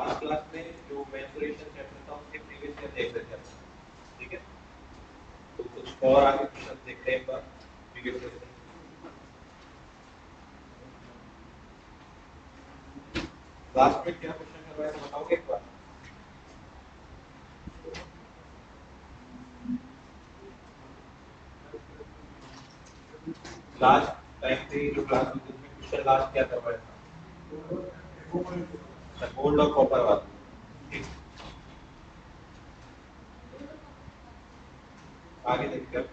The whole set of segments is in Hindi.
लास्ट क्लास में जो मेंसुरेशन चैप्टर था उसके प्रीवियस ईयर देख रहे थे अपन, ठीक है। तो कुछ और आगे क्वेश्चन देखते हैं एक बार प्रीवियस ईयर से। लास्ट में क्या क्वेश्चन करवाया था बताओगे एक बार। लास्ट टाइम पे जो क्लास में क्वेश्चन लास्ट क्या करवाया था, गोल्ड और कॉपर वाला, ठीक। आगे देखते हैं।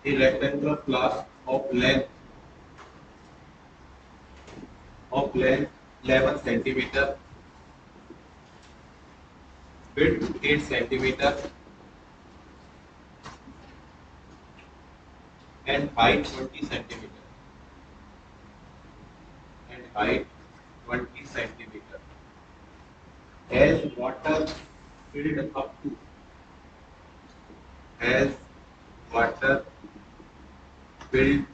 A rectangular class of length 11 centimeter, width 8 centimeter, and height 20 centimeter. Has water filled up to has water filled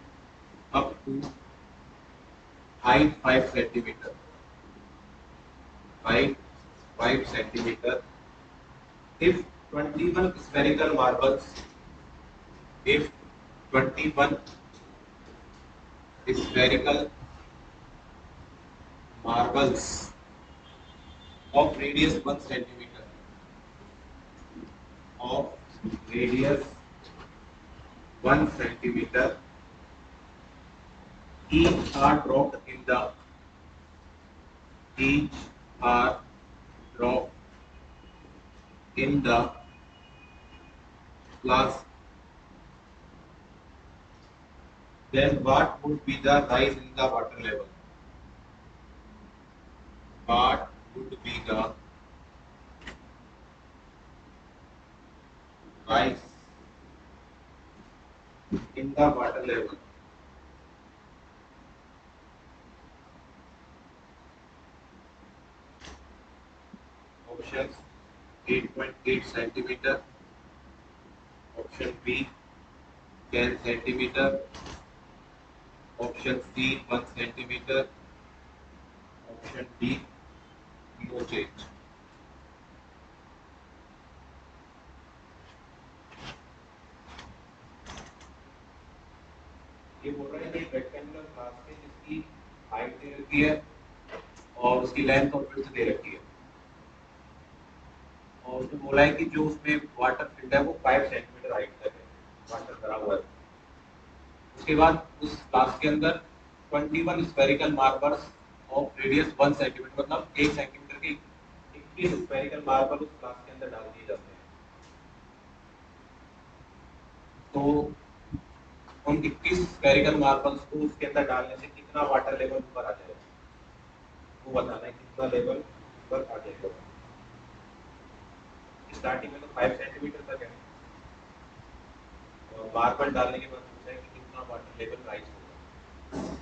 up to height 5 centimeter. Height 5 centimeter. If 21 spherical marbles, if 21 spherical marbles of radius 1 centimeter, of radius 1 centimeter, each are dropped in the each are dropped in the class, then what would be the rise in the water level? What would be the rise in the water level? Options 8.8, 8 centimetre, option B 10 centimetre, option C 1 centimetre, option D no change. ये बोल रहा है कि रेक्टेंगुलर ग्लास है जिसकी हाइट दे रखी है और उसकी लेंथ और विड्थ दे रखी है, और उसने बोला है कि जो उसमें वाटर फिल्ड है वो 5 सेंटीमीटर हाइट तक है, वाटर भरा हुआ है। उसके बाद उस ग्लास के अंदर 21 spherical marbles of radius 1 centimetre, मतलब 1 सेंटीमीटर के 21 स्फेरिकल मार्बल उस ग्लास के अंदर डाल दिए जाते हैं। तो उन 21 स्फेरिकल मार्बल्स को उसके अंदर डालने से कितना वाटर लेवल ऊपर आ जाएगा, वो बताना है कितना लेवल ऊपर आ जाएगा। स्टार्टिंग में तो 5 सेंटीमीटर तक है, और मार्बल डालने के बाद पूछा है कि कितना वाटर लेवल राइज होगा।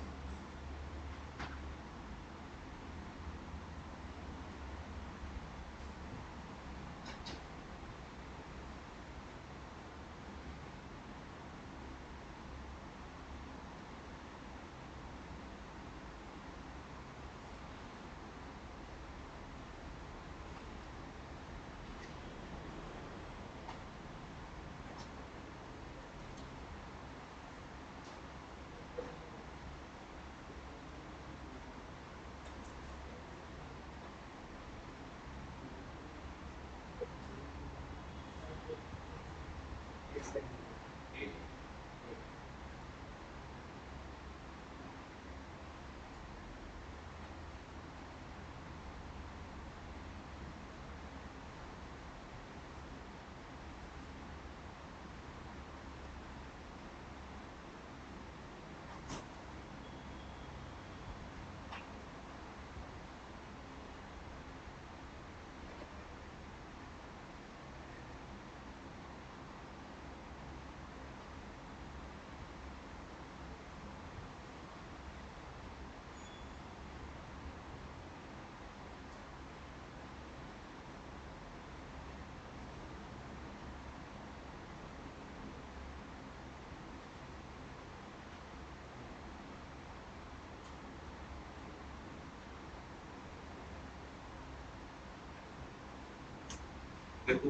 देखो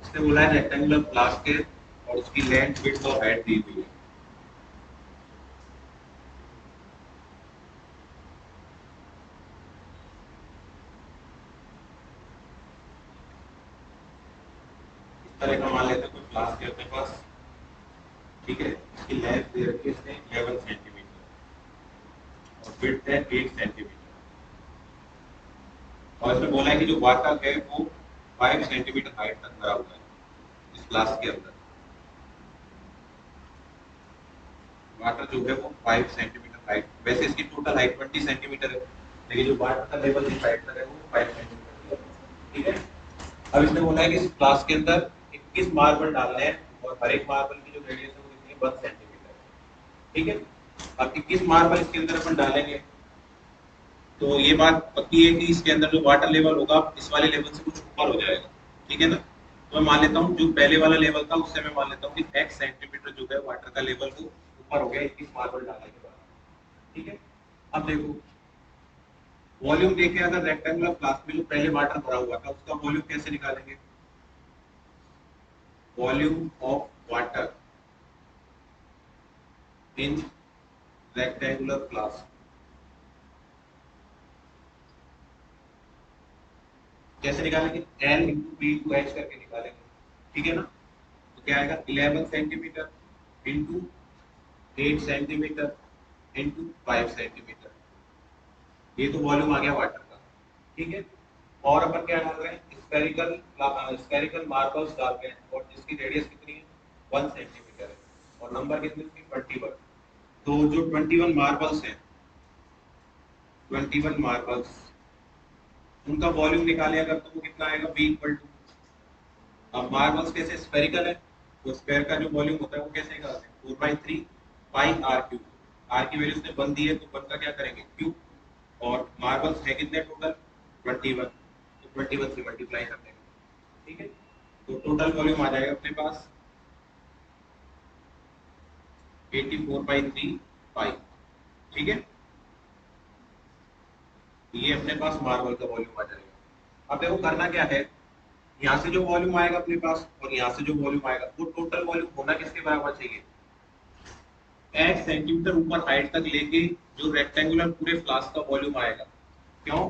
इसने बोला है रेक्टेंगुलर ग्लास के और उसकी लेंथ विड्थ और हाइट दी हुई है। इस तरह का मान लेते हैं कोई ग्लास के अपने पास, ठीक है, इसकी लेंथ दे रखी है इसने 11 सेंटीमीटर और विड्थ है 8 सेंटीमीटर, और इसमें बोला है कि जो वाटर है वो 5 सेंटीमीटर हाइट तक भरा हुआ है इस ग्लास के अंदर। वाटर जो है वो 5 सेंटीमीटर हाइट, वैसे इसकी टोटल हाइट 20 सेंटीमीटर है, लेकिन जो वाटर का लेवल इस हाइट तक है वो 5 सेंटीमीटर है, ठीक है। अब इसने बोला है कि इस ग्लास के अंदर 21 मार्बल डालने हैं और हर एक मार्बल की जो रेडियस है वो कितनी है 1 सेंटीमीटर, ठीक है। अब 21 मार्बल इसके अंदर अपन डालेंगे तो ये बात पक्की है कि इसके अंदर जो वाटर लेवल होगा इस वाले लेवल से कुछ ऊपर हो जाएगा, ठीक है ना। तो मैं मान लेता हूँ जो पहले वाला लेवल था उससे मैं मान लेता हूँ कि x सेंटीमीटर जो है वाटर का लेवल वो ऊपर हो गया 21 मार्बल डालने के बाद, ठीक है। अब देखो वॉल्यूम देखे, अगर रेक्टेंगुलर ग्लास में जो पहले वाटर भरा हुआ था उसका वॉल्यूम कैसे निकालेंगे, volume of water in rectangular glass कैसे निकालेंगे, L into B into H करके निकालेंगे, ठीक है ना। तो क्या आएगा 11 centimetre into 8 centimetre into 5 centimetre, ये तो वॉल्यूम आ गया वाटर का, ठीक है। और अपन क्या डाल रहे हैं, स्फेरिकल मार्बल्स डाल रहे हैं और जिसकी रेडियस कितनी है 1 सेंटीमीटर है और नंबर कितने उसकी 21। तो जो 21 मार्बल्स हैं, 21 मार्बल्स उनका वॉल्यूम निकाले अगर तो वो कितना आएगा v इक्वल टू, अब मार्बल्स कैसे स्फेरिकल है तो स्फेयर का जो वॉल्यूम होता है वो कैसे निकालते हैं 4/3 पाई आर क्यूब, आर की वैल्यू उसने 1 दी है तो 1 का क्या करेंगे क्यूब, और मार्बल्स है कितने टोटल 21, तो 21 से मल्टीप्लाई कर देंगे, ठीक है। तो टोटल वॉल्यूम आ जाएगा अपने पास 84/3 पाई, ठीक है। ये अपने पास मार्बल का वॉल्यूम आ जाएगा। अब देखो करना क्या है, यहाँ से जो वॉल्यूम आएगा अपने पास और यहाँ से जो वॉल्यूम आएगा वो टोटल वॉल्यूम होना किसके बराबर चाहिए, 8 सेंटीमीटर ऊपर हाइट तक लेके जो रेक्टेंगुलर पूरे फ्लास्क का वॉल्यूम आएगा। क्यों?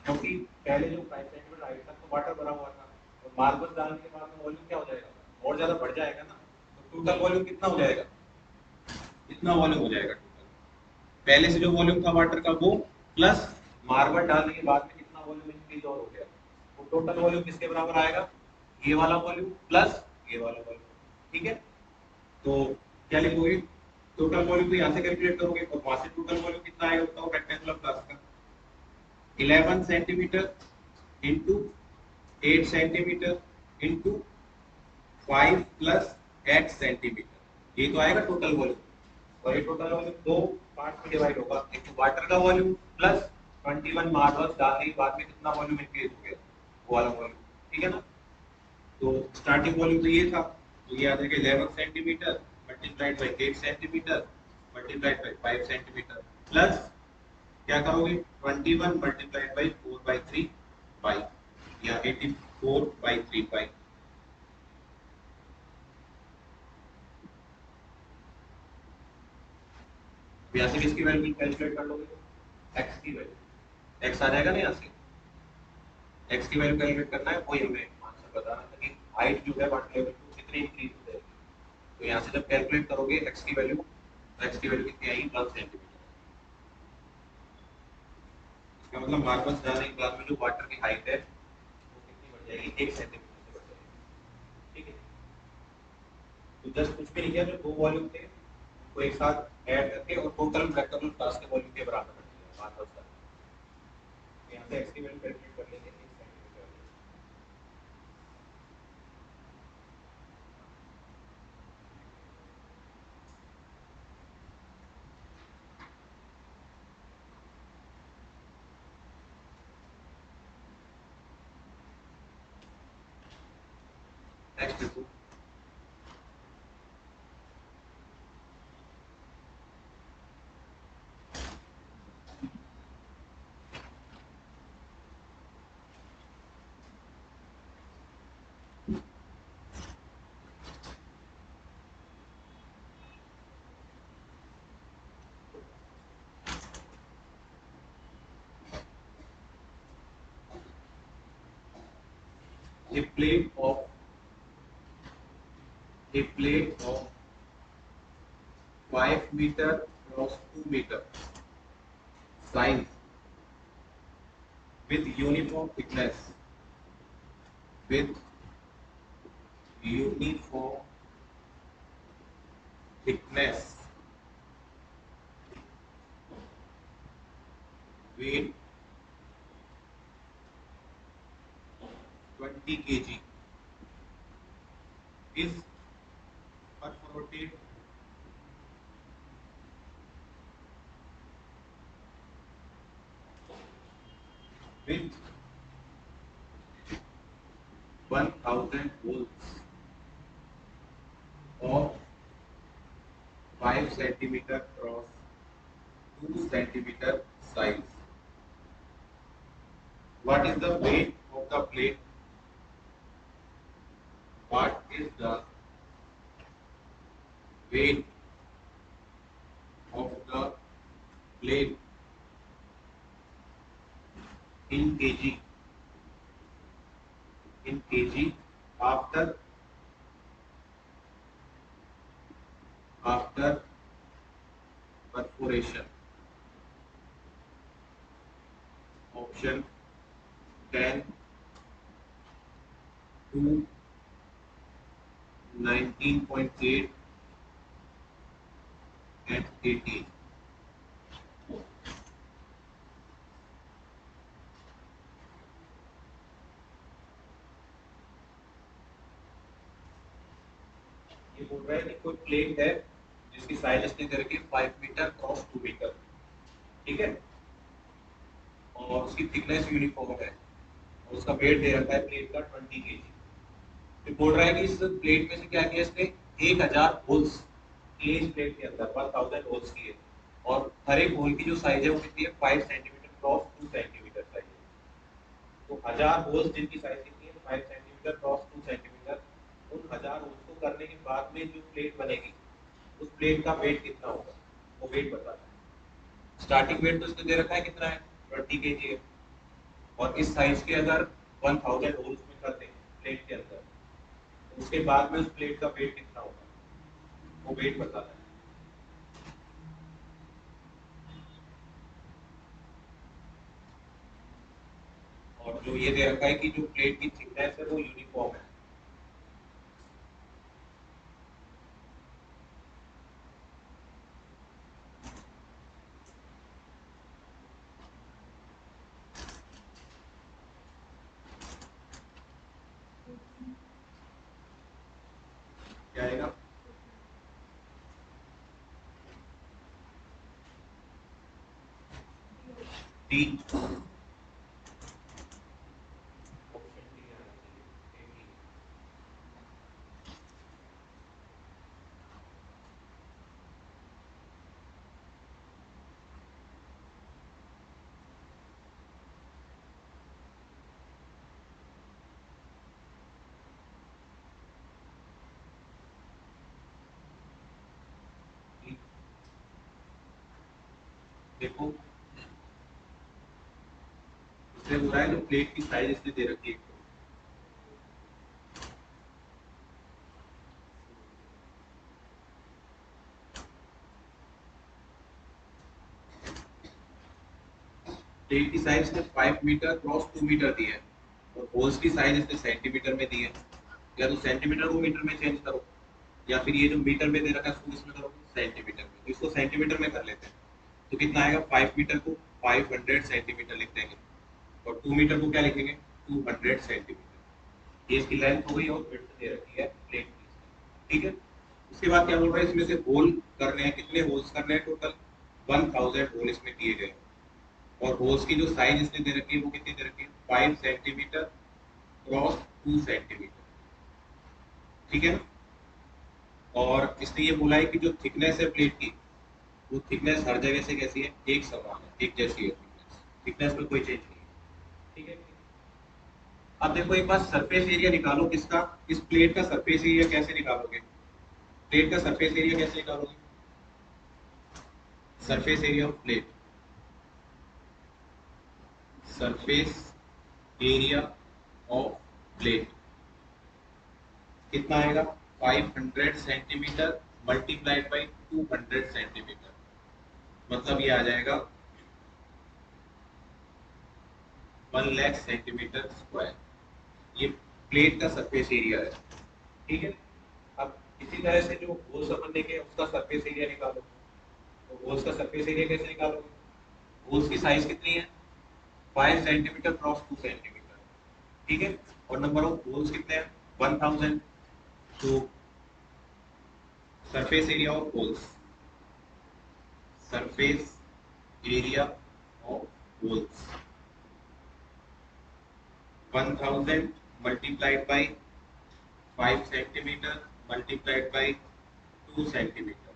क्योंकि पहले जो 5 सेंटीमीटर हाइट तक तो वाटर भरा हुआ था और मार्बल डालने के बाद में वॉल्यूम क्या हो जाएगा, और ज्यादा बढ़ जाएगा ना, तो टोटल वॉल्यूम कितना हो जाएगा, इतना वॉल्यूम हो जाएगा टोटल। पहले से जो वॉल्यूम था वाटर का वो प्लस मार्बल डालने के बाद में कितना वॉल्यूम इंक्रीज और हो गया, वो टोटल वॉल्यूम किसके बराबर आएगा, ये वाला वॉल्यूम प्लस ये वाला वॉल्यूम, ठीक है। तो क्या लिखोगे, टोटल वॉल्यूम तो यहाँ से कैलकुलेट करोगे और वहां से टोटल वॉल्यूम कितना आएगा बताओ रेक्टेंगुलर फ्लास्क का, 11 centimetre into 8 centimetre into 5 plus x centimetre, ये तो आएगा टोटल वॉल्यूम। और ये टोटल वॉल्यूम दो पार्ट में डिवाइड होगा, एक तो वाटर का वॉल्यूम प्लस 21 मार्बल्स डालने के बाद में कितना वॉल्यूम इंक्रीज हो गया, वो वाला वॉल्यूम, ठीक है ना। तो स्टार्टिंग वॉल्यूम तो ये था, तो ये आ जाएगा 11 centimetre multiplied by 8 centimetre multiplied by 5 centimetre plus क्या करोगे 21 मल्टीप्लाइड बाई 4/3 पाई या 84/3 पाई। यहाँ से किसकी वैल्यू कैलकुलेट कर लोगे, एक्स की वैल्यू, एक्स आ जाएगा ना, यहाँ से एक्स की वैल्यू कैलकुलेट करना है, वही हमें आंसर बताना था कि हाइट जो है वाटर लेवल टू कितनी इंक्रीज हो जाएगी। तो यहाँ से जब कैलकुलेट करोगे एक्स की वैल्यू, तो एक्स की वैल्यू कितनी आएगी 12 सेंटीमीटर। इसका मतलब मार्बल्स डालने के बाद में जो वाटर की हाइट है वो कितनी बढ़ जाएगी, 1 सेंटीमीटर से बढ़ जाएगी, ठीक है। तो जस्ट कुछ भी नहीं किया, जो दो वॉल्यूम थे उनको एक साथ ऐड करके और टोटल रेक्टेंगुलर क्लास के वॉल्यूम के बराबर कर दिया मार्बल्स का। यहाँ से एक्स की वैल्यू कैलकुलेट कर लेंगे 1 सेंटीमीटर। नेक्स्ट देखो, a plate of a plate of 5 meter cross 2 meter size with uniform with uniform thickness, weight 20 kg is perforated with 1000 holes of 5 centimeter cross 2 centimeter size. What is the weight of the plate? What is the weight of the plate in kg? In kg after perforation. Option 10 to 19.8 and 18. ये बोल रहा है कि कोई प्लेट है जिसकी साइज इसने दे रखी है 5 मीटर क्रॉस 2 मीटर, ठीक है। और उसकी थिकनेस यूनिफॉर्म है और उसका वेट दे रखा है प्लेट का 20 kg। तो बोल रहा है कि इस प्लेट में से क्या किया इसने 1000 होल्स किए इस प्लेट के अंदर, 1000 होल्स किए और हर एक होल की जो साइज है वो कितनी है 5 सेंटीमीटर क्रॉस 2 सेंटीमीटर साइज है। तो 1000 होल्स जिनकी साइज कितनी है 5 सेंटीमीटर क्रॉस 2 सेंटीमीटर, उन 1000 होल्स को करने के बाद में जो प्लेट बनेगी उस प्लेट का वेट कितना होगा वो वेट बताना है। स्टार्टिंग वेट तो इसने दे रखा है कितना है 20 kg है और इस साइज के अगर 1000 होल्स में कर दें प्लेट के अंदर तो उसके बाद में उस प्लेट का वेट कितना होगा वो वेट बताना है। और जो ये दे रखा है कि जो प्लेट की थिकनेस है वो यूनिफॉर्म है। क्या आएगा डी, ऑप्शन डी आना चाहिए। देखो इसमें हो रहा है जो प्लेट की साइज इसने दे रखी है प्लेट की साइज इसने 5 मीटर क्रॉस 2 मीटर दी है और होल्स की साइज इसने सेंटीमीटर में दी है। या तो सेंटीमीटर को मीटर में चेंज करो या फिर ये जो मीटर में दे रखा है उसको किसमें करो सेंटीमीटर में। तो इसको सेंटीमीटर में कर लेते हैं तो कितना आएगा 5 मीटर को 500 सेंटीमीटर लिख देंगे और 2 मीटर को क्या लिखेंगे 200 सेंटीमीटर। ये इसकी लेंथ हो गई और विड्थ दे रखी है प्लेट की। ठीक है, उसके बाद क्या बोल रहा है इसमें से होल करने हैं, कितने होल्स करने हैं टोटल 1000 होल इसमें दिए गए और होल्स की जो साइज इसने दे रखी है वो कितनी दे रखी है 5 सेंटीमीटर क्रॉस 2 सेंटीमीटर। ठीक है ना, और इसने ये बोला है कि जो थिकनेस है प्लेट की वो थिकनेस हर जगह से कैसी है एक समान है, एक जैसी है थिकनेस, थिकनेस में कोई चेंज नहीं है। ठीक है, अब देखो एक बार सरफेस एरिया निकालो किसका, इस प्लेट का सरफेस एरिया कैसे निकालोगे, प्लेट का सरफेस एरिया कैसे निकालोगे, surface area of plate, surface area of plate कितना आएगा 500 सेंटीमीटर मल्टीप्लाइड बाई 200 सेंटीमीटर, मतलब ये आ जाएगा 1 लाख सेंटीमीटर स्क्वायर। ये प्लेट का सरफेस एरिया है। ठीक है, अब इसी तरह से जो होल्स अपन देखे उसका सरफेस एरिया निकालो। तो होल्स का सरफेस एरिया कैसे निकालोगे, होल्स की साइज कितनी है 5 सेंटीमीटर क्रॉस 2 सेंटीमीटर। ठीक है, और नंबर ऑफ होल्स कितने हैं 1000। तो surface area of holes, surface area of holes 1000 multiplied by 5 centimetre multiplied by 2 centimetre,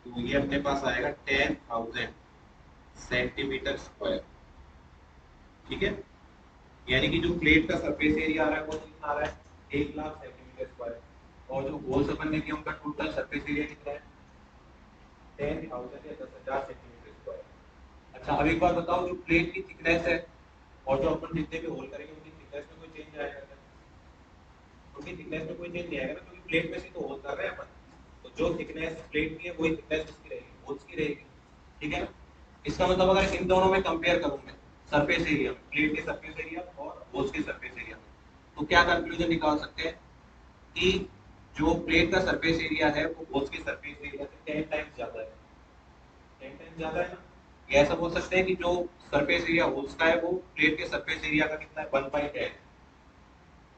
तो ये अपने पास आएगा 10,000 सेंटीमीटर स्क्वायर। ठीक है, यानी कि जो प्लेट का सरफेस एरिया आ रहा है वो कितना आ रहा है 1 लाख सेंटीमीटर स्क्वायर और जो होल्स अपन ने किया उनका टोटल सरफेस एरिया कितना है 10,000 या 10,000 सेंटीमीटर स्क्वायर। अच्छा, अब एक बात बताओ, जो प्लेट की थिकनेस है और जो अपन जितने भी होल करेंगे उनकी थिकनेस में कोई चेंज आएगा क्या, उनकी थिकनेस में कोई चेंज नहीं आएगा ना, क्योंकि प्लेट में से तो होल कर रहे हैं अपन। तो जो थिकनेस प्लेट की है वही थिकनेस उसकी रहेगी, होल्स की रहेगी। ठीक है ना, इसका मतलब अगर इन दोनों में कंपेयर करूं मैं सरफेस एरिया, प्लेट के सरफेस एरिया और होल्स के सरफेस एरिया, तो क्या कंक्लूजन निकाल सकते हैं कि जो प्लेट का सरफेस एरिया है वो होल्स के सरफेस एरिया से 10 टाइम्स ज्यादा है। 10 टाइम्स ज्यादा है ना, या ऐसा बोल सकते हैं कि जो सरफेस एरिया होल्स का है वो प्लेट के सरफेस एरिया का कितना है 1/10।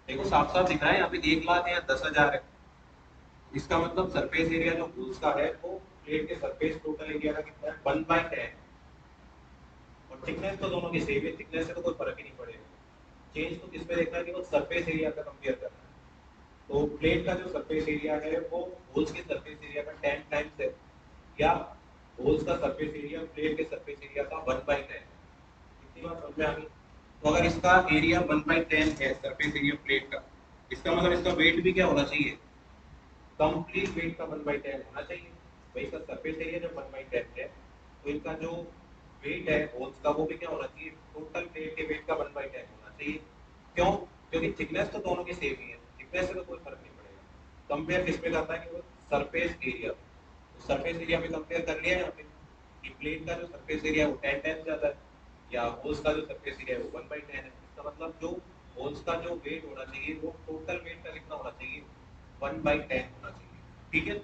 देखो साफ साफ दिख रहा है यहाँ पे 1 लाख है या 10,000 है, इसका मतलब सरफेस एरिया जो होल्स का है वो प्लेट के सरफेस टोटल एरिया का कितना है 1/10। और थिकनेस तो दोनों की सेम है, थिकनेस से तो कोई फर्क ही नहीं पड़ेगा। चेंज तो किस पे देखना है कि वो सरफेस एरिया का कंपेयर करना है। तो प्लेट का जो सरफेस एरिया है वो होल्स के सरफेस एरिया का 10 टाइम्स है, या होल्स का सरफेस एरिया प्लेट के सरफेस एरिया का 1/10 है। इतनी बात समझ में आ गई। तो अगर इसका एरिया 1/10 है सरफेस एरिया प्लेट का, इसका मतलब इसका वेट भी क्या होना चाहिए, कंप्लीट वेट का 1/10 होना चाहिए। भाई इसका सरफेस एरिया जब 1/10 है तो इनका जो वेट है होल्स का वो भी क्या होना चाहिए, टोटल प्लेट के वेट का 1/10 होना चाहिए। क्यों? क्योंकि थिकनेस तो दोनों की सेम ही है, थिकनेस से तो कोई फर्क नहीं पड़ेगा। कंपेयर किस पे करता है कि वो सरफेस एरिया, तो सरफेस एरिया में कंपेयर कर लिया यहाँ पे कि प्लेट का जो सरफेस एरिया है वो 10 टाइम्स ज्यादा है, या होल्स का जो सरफेस एरिया है वो 1/10 है। इसका मतलब जो होल्स का जो वेट होना चाहिए वो टोटल वेट का कितना होना चाहिए, 1/10 होना चाहिए। ठीक है,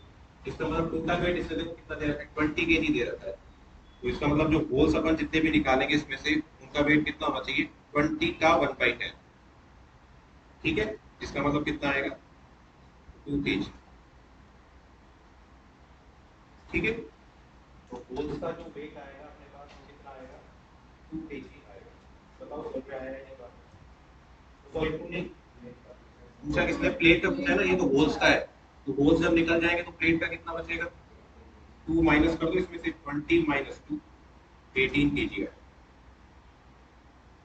इसका मतलब टोटल वेट इससे देखो कितना दे रखा है, 20 kg दे रखा है। तो इसका मतलब जो होल्स अपन जितने भी निकालेंगे इसमें से उनका वेट कितना होना चाहिए, 20 का 1/10। ठीक है, इसका मतलब कितना आएगा, 2 kg। ठीक है, तो होल्स का जो वेट आएगा अपने पास वो कितना आएगा, 2 kg आएगा। बताओ समझ में आया ये बात? सॉरी टू नहीं पूछा किसने, प्लेट का पूछा है ना, ये तो होल्स का है। तो होल्स जब निकल जाएंगे तो प्लेट का कितना बचेगा, 2 माइनस कर दो इसमें से, 20 माइनस 2 18 kg है।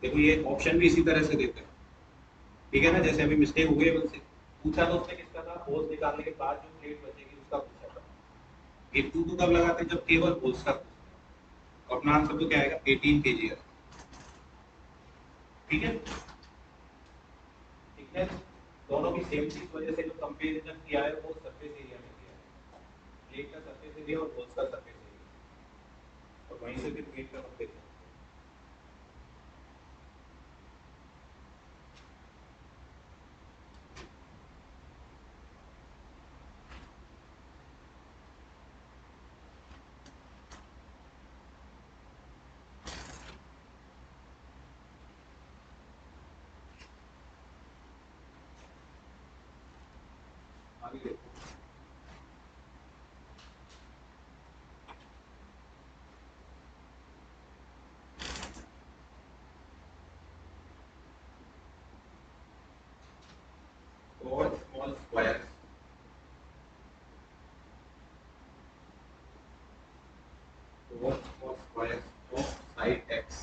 देखो ये ऑप्शन भी इसी तरह से देते हैं। ठीक है ना, जैसे अभी मिस्टेक हो गई मुझसे, पूछा तो उसने किसका था, होल्स निकालने के बाद जो प्लेट बचेगी उसका पूछा था। ये 2 तो कब लगाते हैं, जब केवल होल्स का पूछते हैं। अपना आंसर तो क्या आएगा, 18 kg है। ठीक है, ठीक है, दोनों की सेम चीज वजह से जो कंपेरिजन किया है वो सरफेस एरिया में किया है, प्लेट का सरफेस एरिया और होल्स का सरफेस एरिया, और वहीं से फिर वेट का कंपेरिजन। आगे देखो, और स्मॉल स्क्वायर, और small square of side x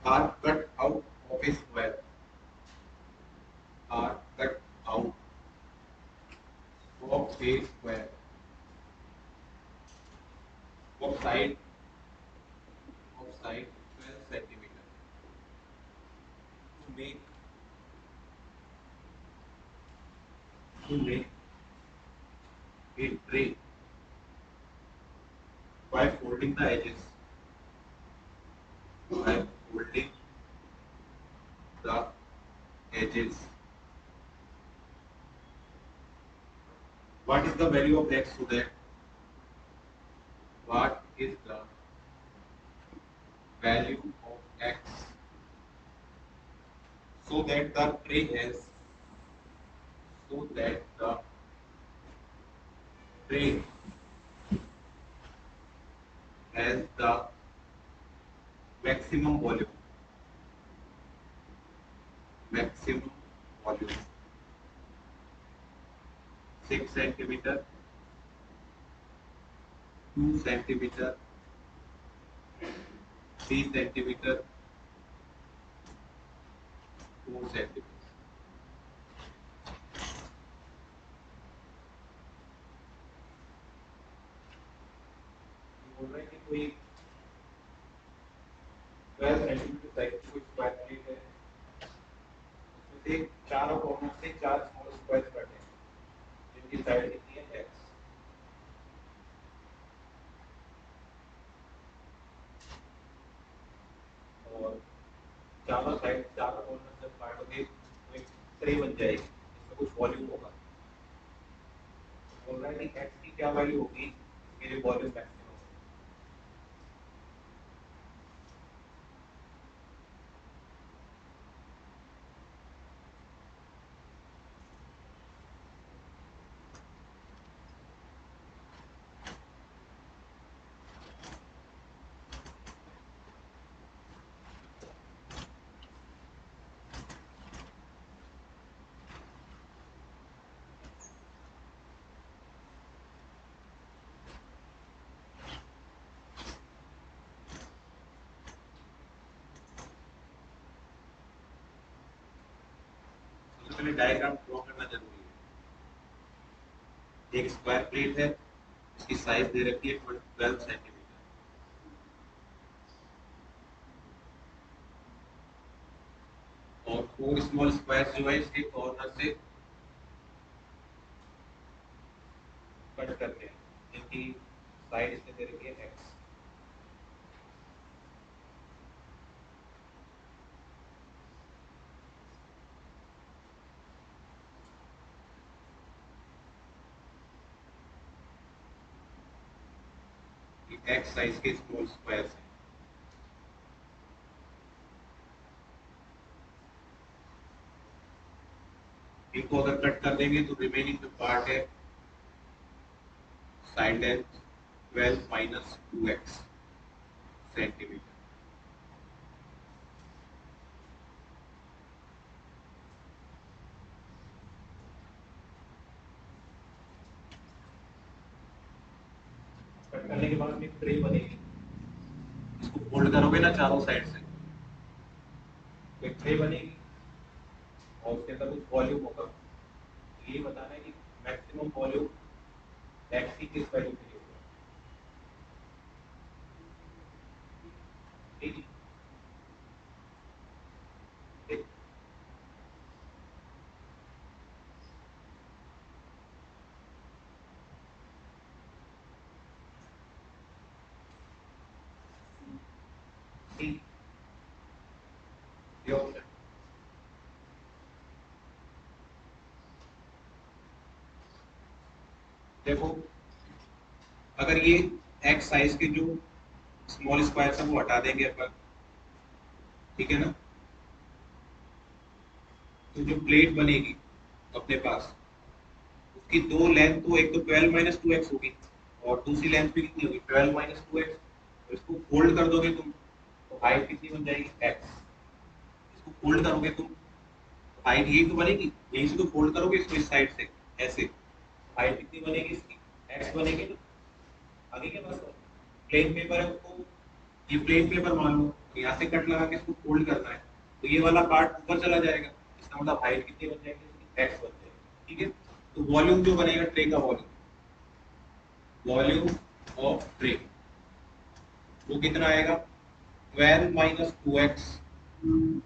are cut out of a square, are cut out of a square of side 12 centimeter to make a tray by folding the edges, by folding the edges. What is the value of x, so that what is the value of x so that the tray has, so that the tray has the maximum volume, maximum volume 6 centimeter, 2 centimeter, 3 centimeter, 4 centimeter। बोल रहे हैं कि कोई 12 सेंटीमीटर साइज की कोई स्क्वायर प्लेट है, उसमें से चारों कॉर्नर से 4 स्मॉल स्क्वायर्स कटे हैं, जिनकी साइड कितनी है, x। और चारों साइड, चारों कॉर्नर जब काटोगे तो एक ट्रे बन जाएगी जिसमें कुछ वॉल्यूम होगा। बोल रहा है कि x की क्या वैल्यू होगी, इसके लिए वॉल्यूम मैक्सिमम है। सबसे पहले डायग्राम ड्रॉ करना जरूरी है। एक स्क्वायर प्लेट है, इसकी साइज दे रखी है 12 सेंटीमीटर, और 4 स्मॉल स्क्वायर जो है इसके कॉर्नर से कट करते हैं, जिनकी साइड इसने दे रखी है x। x साइज के स्मॉल स्क्वायर्स हैं। इनको अगर कट कर देंगे तो रिमेनिंग जो पार्ट है side length 12 minus 2x centimetre. Cut करने के बाद एक ट्रे बनेगी, इसको फोल्ड करोगे ना चारों साइड से, एक ट्रे बनेगी और उसके अंदर कुछ वॉल्यूम होगा। ये बताना है कि मैक्सिमम वॉल्यूम x की किस वैल्यू के लिए होगा। ठीक है, सी ये ऑप्शन। देखो अगर ये x साइज के जो स्मॉल स्क्वायर है वो हटा देंगे अपन, ठीक है ना, तो जो प्लेट बनेगी अपने पास, उसकी दो लेंथ तो एक तो 12 माइनस 2x होगी और दूसरी लेंथ भी कितनी होगी 12 माइनस 2x। तो इसको फोल्ड कर दोगे तुम तो हाइट कितनी बन जाएगी x। इसको फोल्ड करोगे तुम तो हाइट यही तो बनेगी, यहीं से तो फोल्ड करोगे इसको इस साइड से ऐसे, हाइट कितनी बनेगी इसकी x बनेगी ना। आगे क्या बात, प्लेन पेपर है उसको, ये प्लेन पेपर मान लो, यहाँ से कट लगा के इसको फोल्ड करना है तो ये वाला पार्ट ऊपर चला जाएगा, इसका मतलब हाइट कितनी बन जाएगी इसकी x बन जाएगी। ठीक है, तो वॉल्यूम जो बनेगा ट्रे का वॉल्यूम, वॉल्यूम ऑफ ट्रे वो कितना आएगा 12 minus 2x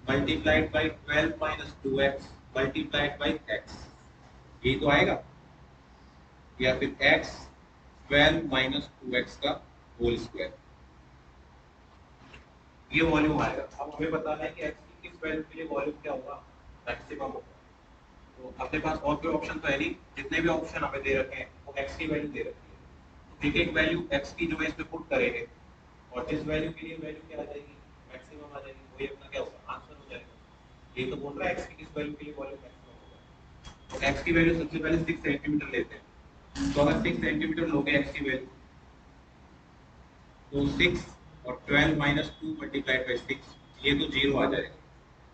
multiplied by 12 minus 2x multiplied by x, यही तो आएगा, या फिर x 12 माइनस 2x का होल स्क्वायर, ये वॉल्यूम आएगा। अब हमें बताना है कि x की किस वैल्यू के लिए वॉल्यूम क्या होगा, मैक्सिमम होगा। तो अपने पास और कोई ऑप्शन तो है नहीं, जितने भी ऑप्शन हमें दे रखे हैं वो x की वैल्यू दे रखी है, तो एक एक वैल्यू x की जो है इस पे पुट करेंगे और जिस वैल्यू के लिए वैल्यू क्या आ जाएगी मैक्सिमम आ जाएगी, वही अपना क्या होगा आंसर हो जाएगा। ये तो बोल रहा है x की किस वैल्यू के लिए वॉल्यूम मैक्सिमम होगा, तो x की वैल्यू सबसे पहले 6 सेंटीमीटर लेते हैं। तो अगर 6 सेंटीमीटर लोगे x की वैल्यू, तो 6 और 12 माइनस 2 मल्टीप्लाइड बाई 6, ये तो 0 आ जाएगा,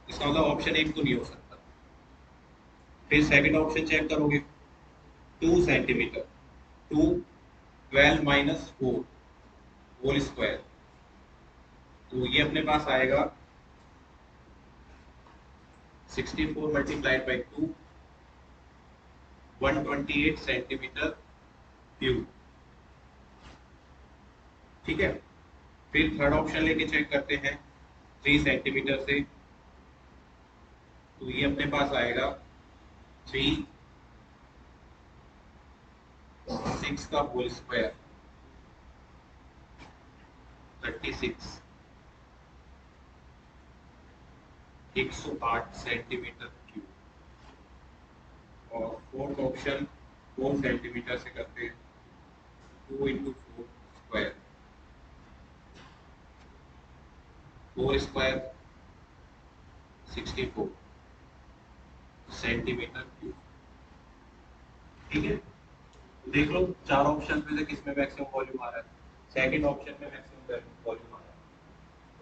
इसका मतलब ऑप्शन 1 तो नहीं हो सकता। फिर सेकंड ऑप्शन चेक करोगे 2 सेंटीमीटर, 2 12 माइनस 4 होल स्क्वायर, तो ये अपने पास आएगा 64 मल्टीप्लाइड बाई 2 128 सेंटीमीटर क्यूब। ठीक है, फिर थर्ड ऑप्शन लेके चेक करते हैं 3 सेंटीमीटर से, तो ये अपने पास आएगा 3 6 का होल स्क्वायर 36 108 सेंटीमीटर क्यूब। और फोर्थ ऑप्शन 4 सेंटीमीटर से करते हैं, 2 into 4 square, 4 square 64 centimetre cube. ठीक है, देख लो चार ऑप्शन में से किसमें मैक्सिमम वॉल्यूम आ रहा है। सेकंड ऑप्शन में मैक्सिमम वॉल्यूम आ रहा है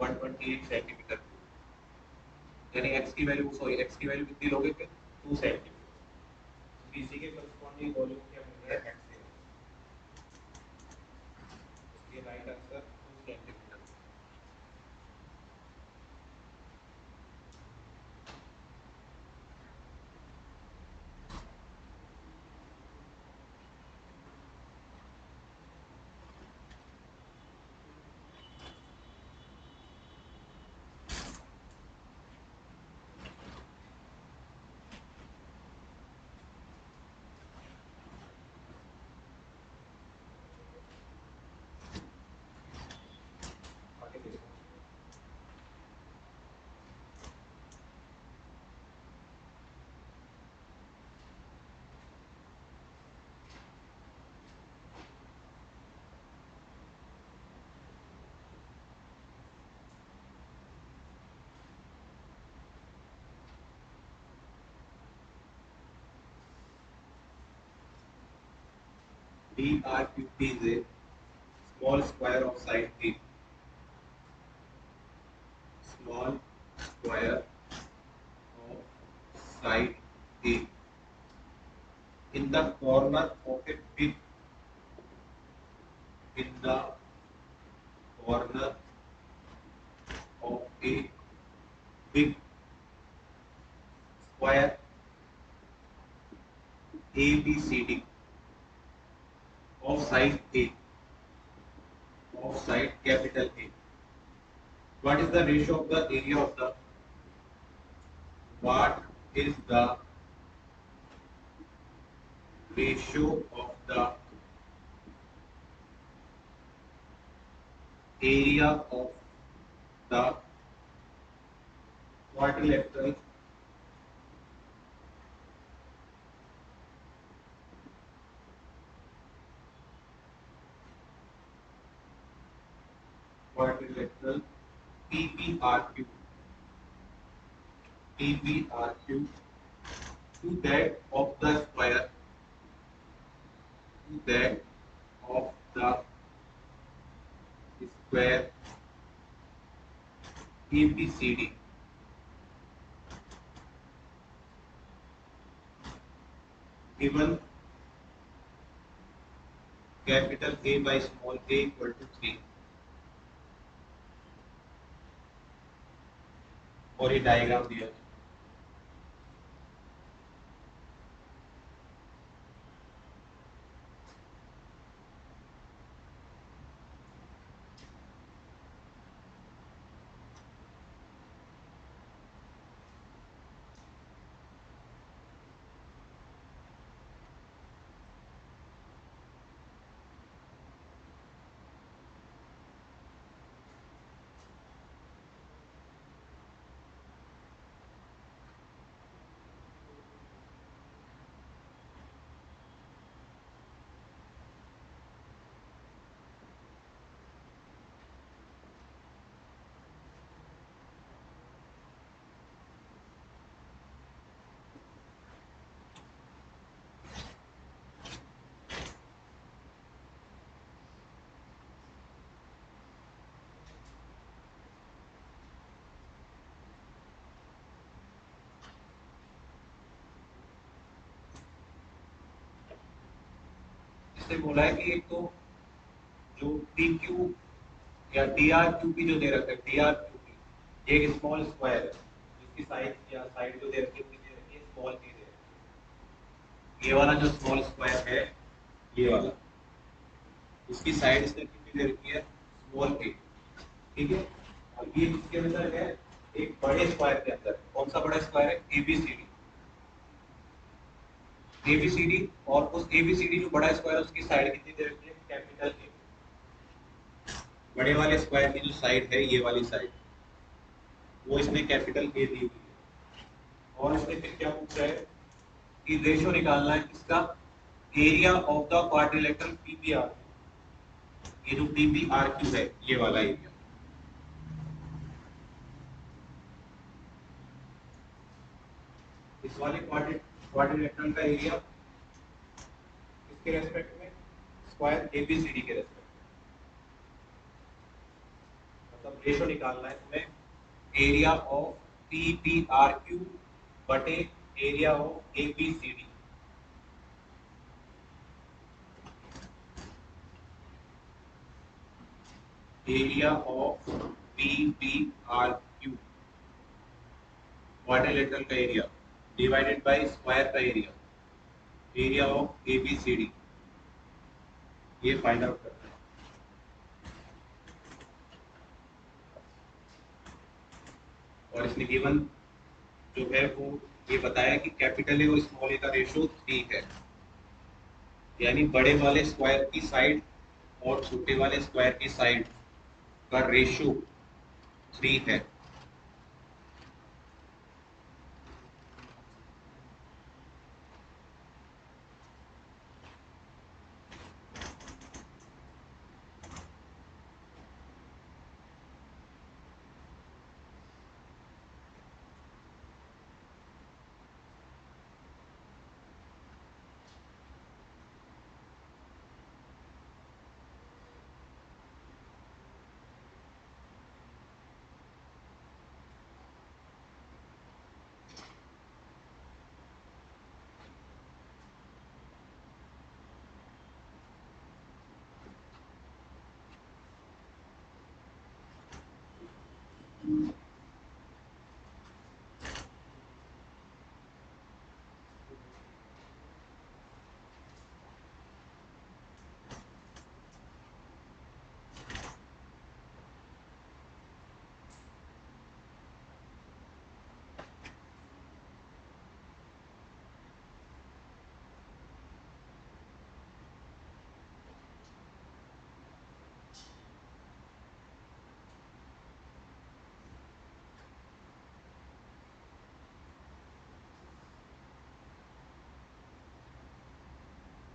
128 सेंटीमीटर क्यूब, यानी x की वैल्यू, सॉरी x की वैल्यू कितनी लोगे फिर 2 सेंटीमीटर, इसी के करस्पॉन्डिंग वॉल्यूम क्या मिल रहा है मैक्सिमम, ये right answer 2 centimetre. DRQ is a small square of side A. Small square of side A in the corner of a big in the corner of a big square ABCD of side A of side capital A. What is the ratio of the area of the what is the ratio of the area of the quadrilateral quadrilateral PBRQ PBRQ to that of the square to that of the square ABCD given capital A by small a equal to 3 और ये डायग्राम दिया है। इसने बोला है कि एक तो जो पी क्यू या डी आर क्यू की जो दे रखा है डी आर क्यू की एक स्मॉल स्क्वायर है जिसकी साइज या साइड जो दे रखी है दे रखी है स्मॉल ए दे रखी है। ये वाला जो स्मॉल स्क्वायर है ये वाला इसकी साइड इसने कितनी दे रखी है स्मॉल ए। ठीक है और ये किसके अंदर है एक बड़े स्क्वायर के अंदर। कौन सा बड़ा स्क्वायर है एबीसीडी एबीसीडी और उस एबीसीडी जो बड़ा स्क्वायर है उसकी साइड कितनी दे रखी है कैपिटल ए। बड़े वाले स्क्वायर की जो साइड है ये वाली साइड वो इसमें कैपिटल ए दी हुई है और इसने फिर क्या पूछा है कि रेशियो निकालना है किसका area of the quadrilateral PPR. ये जो पीपीआरक्यू है ये वाला एरिया इस वाले क्वाड्रिलेटरल का एरिया किसके रेस्पेक्ट में स्क्वायर एबीसीडी के रेस्पेक्ट में। मतलब रेशियो निकालना है तुम्हें एरिया ऑफ पीपीआरक्यू बटे area of A B C D. Area of P P R Q quadrilateral का एरिया डिवाइडेड बाय स्क्वायर का एरिया ऑफ एबीसीडी ये फाइंड आउट करना है। और इसने गिवन जो है वो ये बताया कि कैपिटल ए और स्मॉल ए का रेशियो 3 है यानी बड़े वाले स्क्वायर की साइड और छोटे वाले स्क्वायर की साइड का रेशियो 3 है।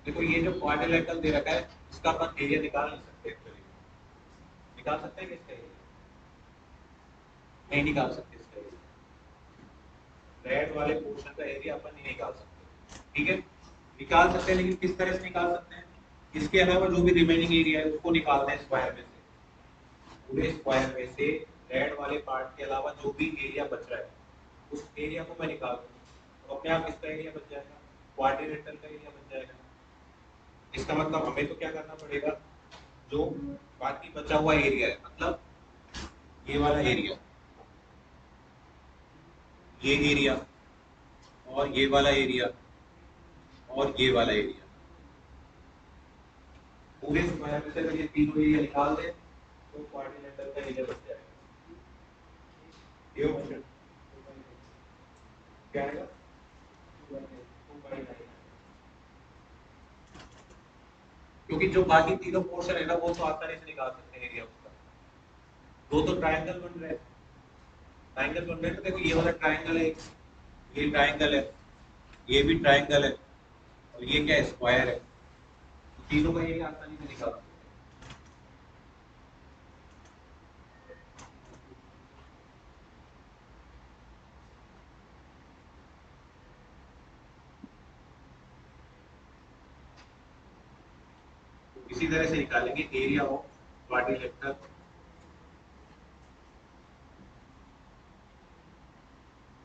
देखो ये जो क्वाड्रिलेटरल दे रखा है इसका अपन एरिया निकाल नहीं सकते एक्चुअली। निकाल सकते हैं कि इसका एरिया नहीं निकाल सकते। इसका एरिया रेड वाले पोर्शन का एरिया अपन नहीं निकाल सकते, ठीक है। निकाल सकते हैं लेकिन किस तरह से निकाल सकते हैं, इसके अलावा जो भी रिमेनिंग एरिया है उसको निकालते हैं स्क्वायर में से, पूरे स्क्वायर में से रेड वाले पार्ट के अलावा जो भी एरिया बच रहा है उस एरिया को मैं निकाल दूंगा तो अपने आप किसका एरिया बच जाएगा, क्वाड्रिलेटरल का एरिया बच जाएगा। इसका मतलब हमें तो क्या करना पड़ेगा, जो बाकी बचा हुआ एरिया है मतलब ये वाला एरिया, ये एरिया और ये वाला एरिया और ये वाला एरिया, पूरे स्क्वायर में से अगर ये तीनों एरिया निकाल दें तो क्वाड्रिलेटरल का एरिया बच जाएगा। ये क्वेश्चन क्या आएगा, 2/9। क्योंकि जो बाकी तीनों पोर्शन है ना वो तो आसानी से निकाल सकते हैं एरिया उसका, दो तो ट्रायंगल बन रहे हैं। ट्रायंगल बन रहे हैं तो देखो ये वाला ट्रायंगल है, ये ट्रायंगल है, ये भी ट्रायंगल है और ये क्या है, स्क्वायर है, तो तीनों का एरिया आसानी से निकाल सकते हैं। इसी तरह से निकालेंगे area of quadrilateral,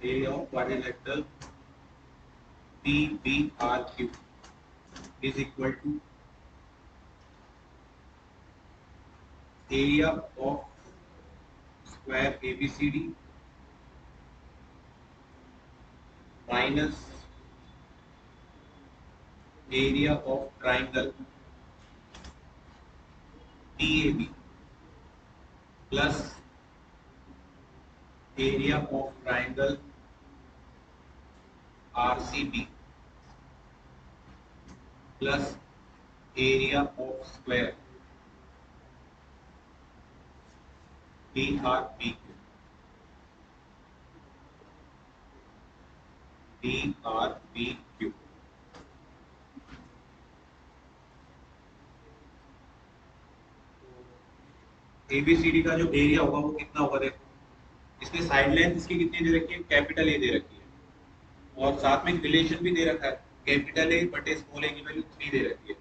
area of quadrilateral PBRQ is equal to area of square ABCD minus area of triangle TAB plus area of triangle RCB plus area of square BRBQ, BRBQ। ABCD का जो एरिया होगा वो कितना होगा, देखो इसमें साइड लेंथ इसकी कितनी दे रखी है, कैपिटल ए दे रखी है और साथ में एक रिलेशन भी दे रखा है, कैपिटल ए बटे स्मॉल ए की वैल्यू 3 दे रखी है।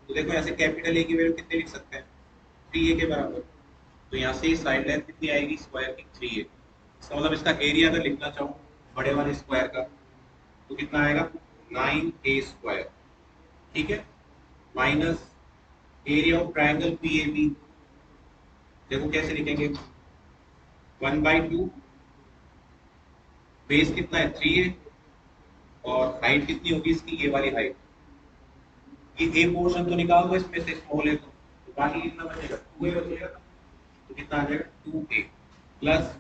तो देखो ऐसे कैपिटल ए की वैल्यू कितने लिख सकते हैं, 3a के बराबर। तो यहाँ से साइड लेंथ कितनी आएगी, स्क्वायर की 3a। इसका मतलब इसका एरिया अगर लिखना चाहूँ बड़े वाले स्क्वायर का तो कितना आएगा, 9a स्क्वायर, ठीक है, minus area of triangle PAB। देखो कैसे लिखेंगे, 1/2, बेस कितना है 3a और हाइट कितनी होगी इसकी, ये वाली हाइट, ये ए पोर्शन तो निकाल दो इसमें से स्मॉल है तो बाकी कितना बचेगा, 2a बचेगा, तो कितना आ जाएगा 2a प्लस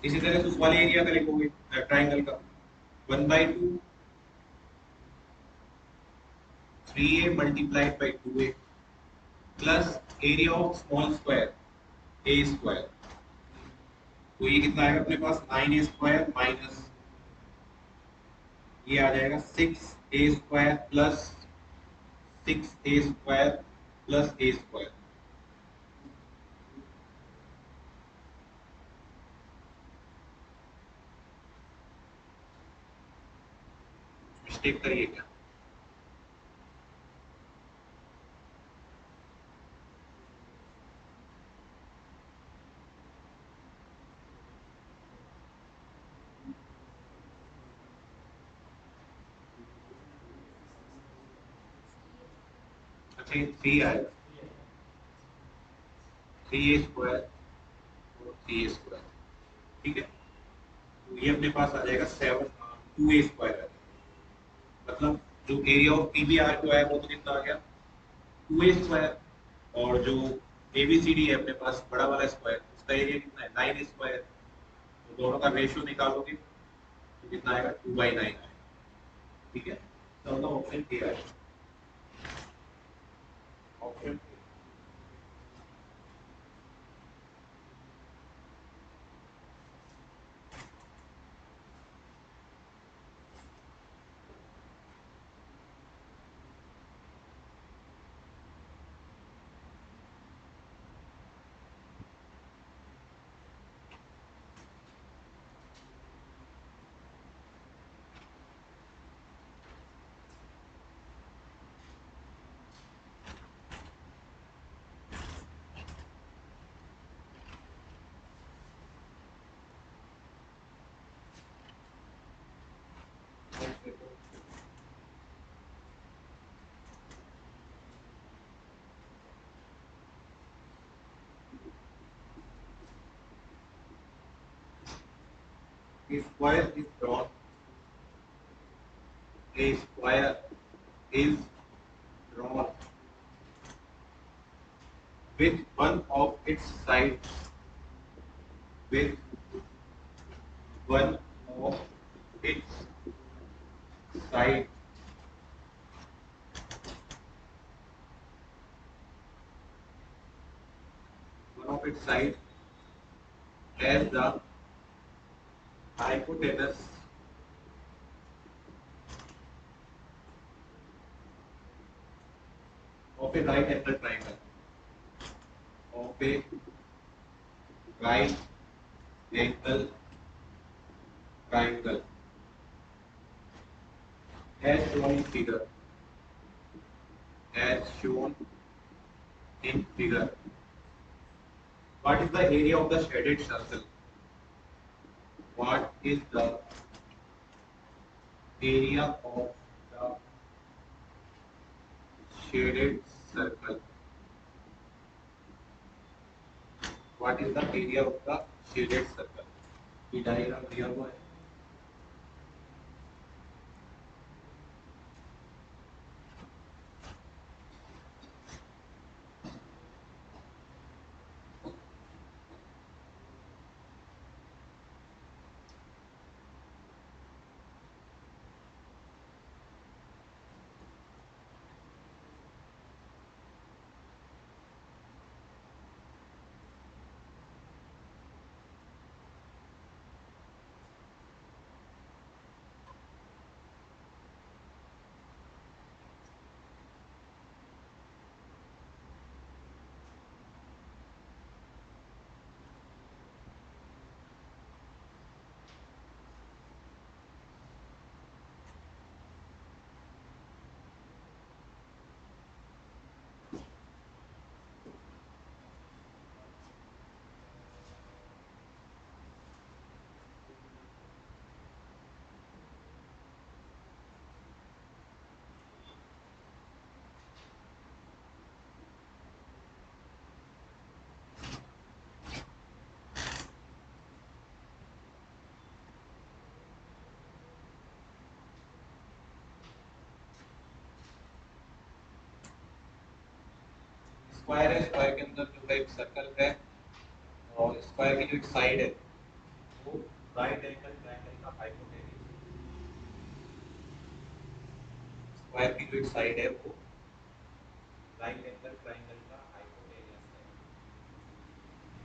इसी तरह से उस वाले एरिया का लिखोगे ट्राइंगल का 1/2 3a multiplied by 2a plus area of small square a square. तो ये कितना आएगा अपने पास 9a स्क्वायर माइनस ये आ जाएगा 6a square plus 6a square plus a square. Mistake करिए क्या, अच्छा ये 3 आएगा, 3a स्क्वायर और 3a स्क्वायर, ठीक है। तो ये अपने पास आ जाएगा 2a स्क्वायर आ जाएगा। मतलब जो एरिया ऑफ PBR जो है वो तो कितना आ गया 2a स्क्वायर और जो ABCD है अपने पास बड़ा वाला स्क्वायर उसका एरिया कितना है 9 स्क्वायर। तो दोनों का रेशियो निकालोगे तो कितना आएगा 2/9 आएगा, ठीक है। तो मतलब ऑप्शन ए आएगा, ऑप्शन Next देखो, a square is drawn. A square is drawn with one of its sides, with one of its side, one of its side as the hypotenuse of a right angle triangle, of a right angle triangle as shown in figure, as shown in figure. What is the area of the shaded circle? What is the area of the shaded circle? What is the area of the shaded circle? ये डायग्राम दिया हुआ है. स्क्वायर है, स्क्वायर के अंदर जो है एक सर्कल है और स्क्वायर की जो एक साइड है वो राइट एंगल ट्रायंगल का हाइपोटेन्यूज, स्क्वायर की जो एक साइड है वो राइट एंगल ट्रायंगल का हाइपोटेन्यूज है.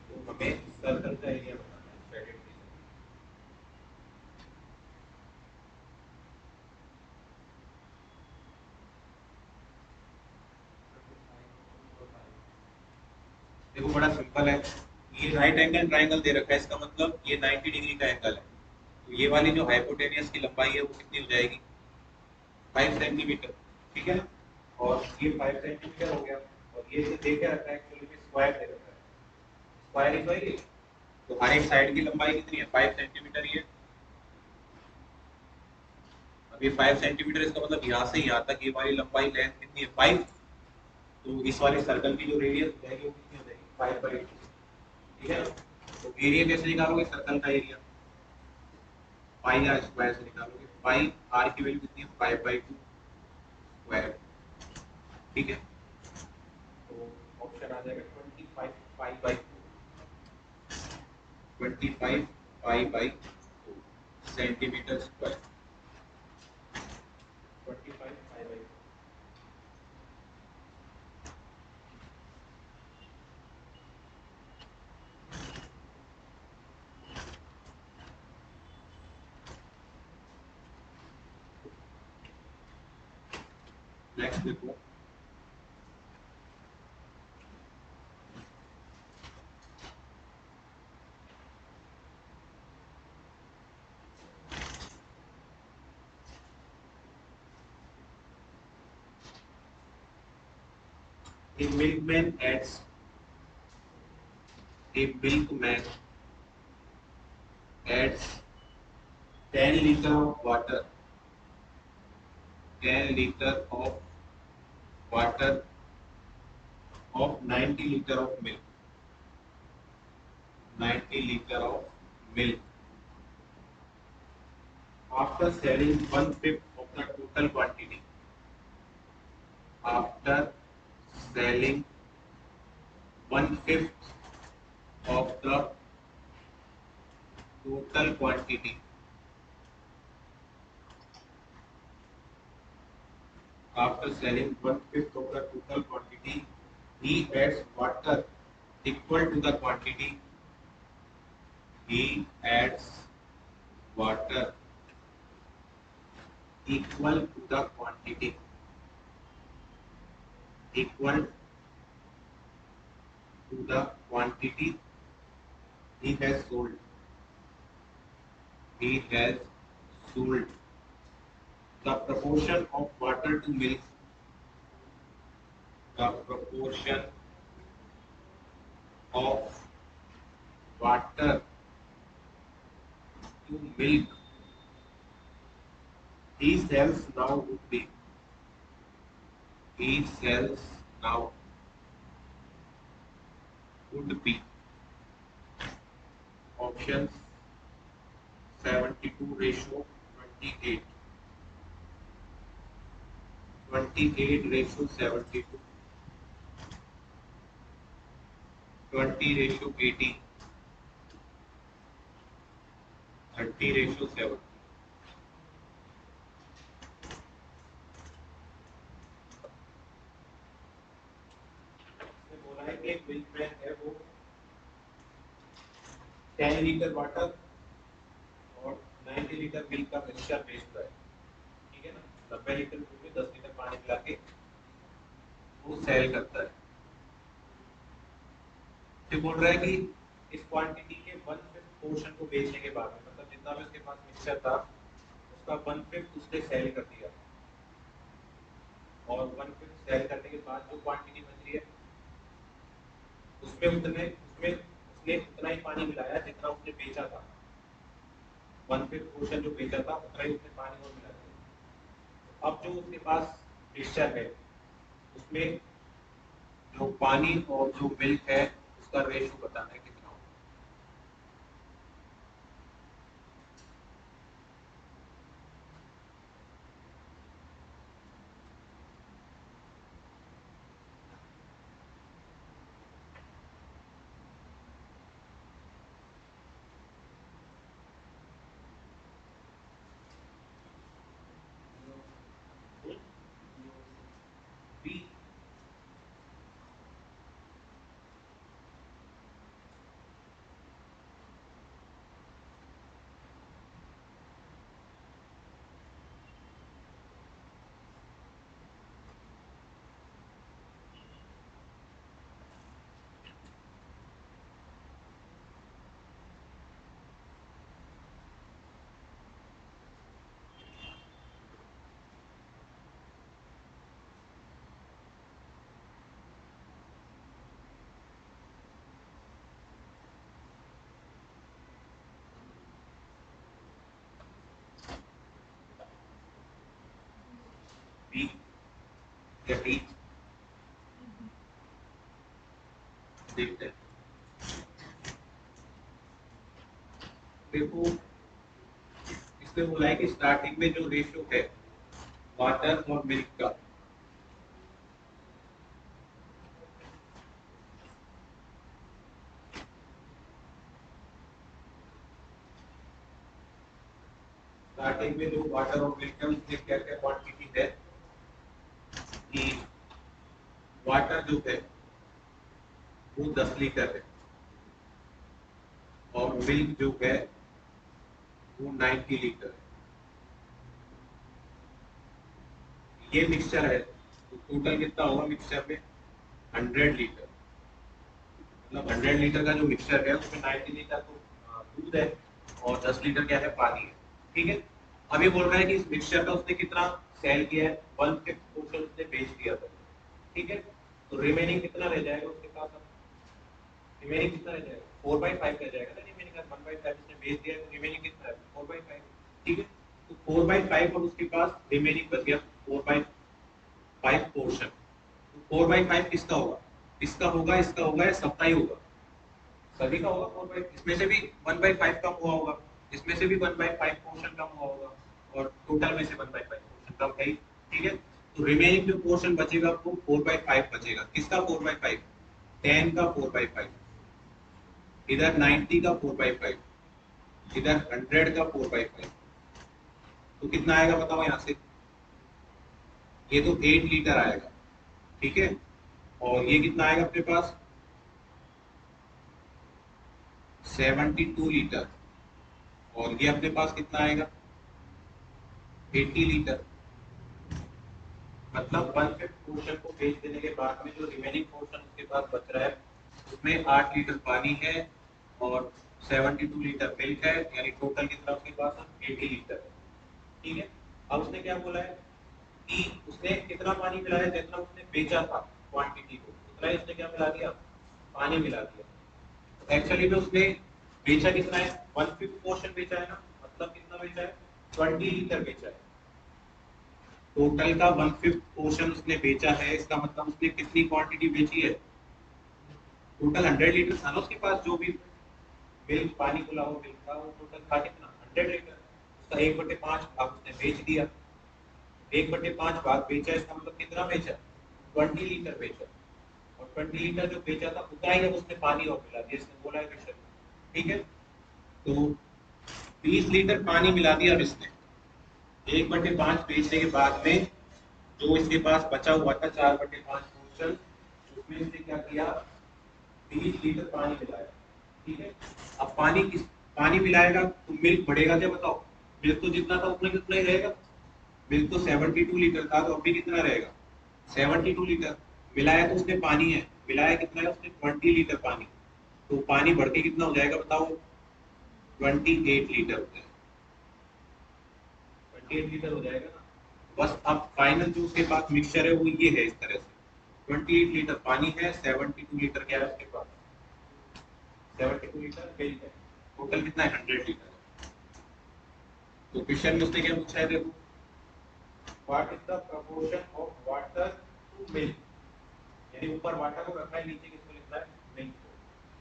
तो हमें सर्कल का एरिया बताना है शेडेड रीजन. देखो बड़ा सिंपल है, ये राइट एंगल ट्रायंगल दे रखा है, इसका मतलब ये 90 डिग्री का एंगल है. तो ये वाली जो हाइपोटेनियस की लंबाई है वो कितनी हो जाएगी? 5 सेंटीमीटर. ठीक है ना. और ये 5 सेंटीमीटर हो गया. और ये जो दे के रखा है एक्चुअली में स्क्वायर दे रखा है, स्क्वायर ही तो है ये. तो हर एक साइड की लंबाई कितनी है? 5 सेंटीमीटर. ये अब ये 5 सेंटीमीटर, इसका मतलब यहाँ से यहाँ तक ये वाली लंबाई लेंथ कितनी है? 5. तो इस वाले सर्कल की जो रेडियस हो जाएगी वो कितनी हो जाएगी? 5/2. ठीक है ना. तो एरिया कैसे निकालोगे सर्कल का एरिया? पाई आर स्क्वायर से निकालोगे. पाई आर की वैल्यू कितनी है? 5/2 स्क्वायर. ठीक है. तो ऑप्शन आ जाएगा 25 पाई/2, 25 पाई/2 सेंटीमीटर स्क्वायर. 25 पाई/2. नेक्स्ट देखो, a milkman adds a milkman adds 10 liters of water 10 liter of water of 90 liter of milk. 90 liter of milk. After selling 1/5 of the total quantity. After selling 1/5 of the total quantity. After selling 1/5 of the total quantity, he adds water equal to the quantity. He adds water equal to the quantity. Equal to the quantity he has sold. He has sold. The proportion of water to milk. The proportion of water to milk he sells now would be. He sells now would be. Options 72:28. 28:72. 20:80. 30:70. बोला है कि एक मिल्कमैन है वो 10 लीटर वाटर और 90 लीटर मिल्क का मिक्सचर बेचता है, ठीक है ना। 90 लीटर दूध में 10 लीटर पानी मिला के वो सेल करता है। फिर बोल रहा है कि इस क्वांटिटी के 1/5 पोर्शन को बेचने के बाद में, मतलब जितना भी उसके पास मिक्सचर था उसका 1/5 उसने सेल कर दिया, और 1/5 सेल करने के बाद जो क्वांटिटी बच रही है उसमें उसने उतना ही पानी मिलाया जितना उसने बेचा था। 1/5 पोर्शन जो बेचा था उतना ही उसने पानी और मिला दिया। अब जो उसके पास मिक्सचर है उसमें जो पानी और जो मिल्क है उसका रेशियो बताना है कितना होगा। बी बी या डी देखते हैं। देखो इसमें बोला है कि स्टार्टिंग में जो रेशियो है वाटर और मिल्क का, स्टार्टिंग में जो वाटर और मिल्क है उसमें क्या क्या क्वांटिटी है कि वाटर जो है वो 10 लीटर है और मिल्क जो है वो 90 लीटर है। ये मिक्सचर है तो टोटल कितना होगा मिक्सचर में 100 लीटर। मतलब 100 लीटर का जो मिक्सचर है उसमें 90 लीटर तो दूध है और 10 लीटर क्या है पानी है, ठीक है। अभी बोल रहा है कि इस मिक्सचर का उसने कितना सेल किया है, 1/5 पोर्शन उसने बेच दिया था, ठीक है। तो रिमेनिंग कितना रह जाएगा उसके पास, अब रिमेनिंग कितना रह जाएगा 4/5 रह जाएगा ना। रिमेनिंग 1/5 उसने बेच दिया तो रिमेनिंग कितना है 4/5, ठीक है। तो 4/5 और उसके पास रिमेनिंग बच गया 4/5 पोर्शन। तो 4/5 किसका होगा? इसका होगा या सबका ही होगा? सभी का होगा 4/5। इसमें से भी 1/5 कम हुआ होगा, इसमें से भी 1/5 पोर्शन कम हुआ होगा, और टोटल में से 1/5 पोर्शन कम है ही। ठीक है, तो रिमेनिंग जो पोर्शन बचेगा वो 4/5 बचेगा। किसका 4/5? 10 का 4/5, इधर 90 का 4/5, इधर 100 का 4/5। तो कितना आएगा बताओ यहाँ से? ये तो 8 लीटर आएगा। ठीक है, और ये कितना आएगा अपने पास? 72 लीटर। और ये अपने पास कितना आएगा? 80 लीटर। मतलब 1/5 पोर्शन को बेच देने के बाद में जो रिमेनिंग पोर्शन उसके पास बच रहा है उसमें 8 लीटर पानी है और 72 लीटर मिल्क है, यानी टोटल कितना उसके पास? 80 लीटर है। ठीक है, अब उसने क्या बोला है कि उसने कितना पानी मिलाया? जितना उसने बेचा था क्वांटिटी को उतना ही उसने क्या मिला दिया? पानी मिला दिया। एक्चुअली में उसने बेचा कितना है? 1/5 पोर्शन बेचा है ना, मतलब कितना बेचा है? 20 लीटर बेचा है। टोटल का 1/5 पोर्शन उसने बेचा है, इसका मतलब उसने कितनी क्वांटिटी बेची है? टोटल 100 लीटर था ना उसके पास, जो भी मिल्क पानी खुला हुआ मिल्क था वो टोटल था कितना? 100 लीटर। उसका 1/5 भाग उसने बेच दिया। 1/5 भाग बेचा, इसका मतलब कितना बेचा? 20 लीटर बेचा। और 20 लीटर जो बेचा था उतना ही अब उसने पानी और मिला दिया, इसने बोला है क्वेश्चन। ठीक है, तो 20 लीटर पानी मिला दिया अब इसने 1/5 बेचने के बाद में। जो इसके पास बचा हुआ था 4/5 पोर्शन, उसमें इसने क्या किया? 20 लीटर पानी मिलाया। ठीक है, अब पानी मिलाएगा तो मिल्क बढ़ेगा क्या बताओ? मिल्क तो जितना था उतना कितना ही रहेगा। मिल्क तो 72 लीटर था, तो अभी कितना रहेगा? 72 लीटर। मिलाया तो उसने पानी है, मिलाया कितना है उसने? 20 लीटर पानी। तो पानी बढ़ के कितना हो जाएगा बताओ? 28 लीटर हो जाएगा। 28 लीटर हो जाएगा ना। बस अब फाइनल जो उसके पास मिक्सचर है वो ये है इस तरह से। 28 लीटर पानी है, 72 लीटर क्या है उसके पास? 72 लीटर मिल्क है। टोटल कितना है? 100 लीटर है। तो क्वेश्चन में उसने क्या पूछा है देखो, what is the proportion of water to milk. यानी ऊपर वाटर को रखा है, नीचे किसको लिखना है? मिल्क को।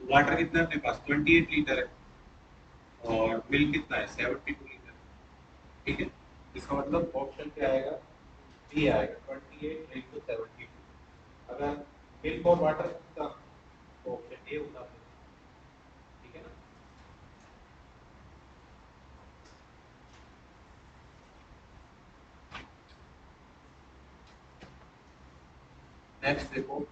तो वाटर कितना है अपने पास? 28 लीटर है, और मिल्क कितना है? 72 लीटर। ठीक है, इसका मतलब ऑप्शन क्या आएगा? बी आएगा, 28 into 72। अगर मिल्क और वाटर होता तो ऑप्शन ए होता। ठीक है ना। नेक्स्ट देखो,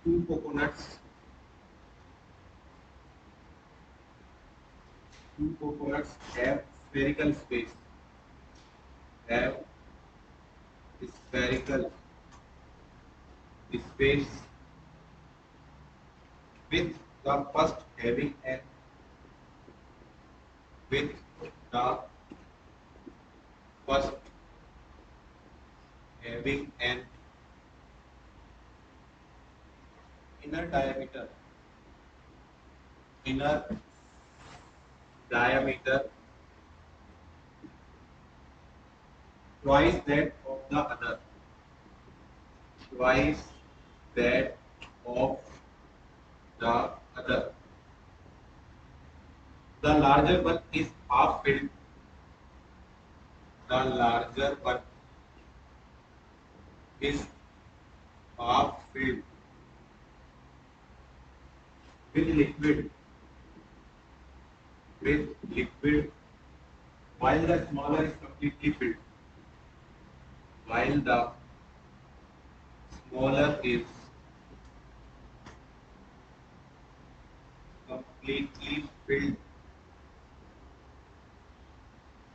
two coconuts have spherical space, have spherical space with the first having an with the first having an inner diameter twice that of the other, twice that of the other. The larger one is half filled. The larger one is half filled with liquid with liquid while the smaller is completely filled. While the smaller is completely filled.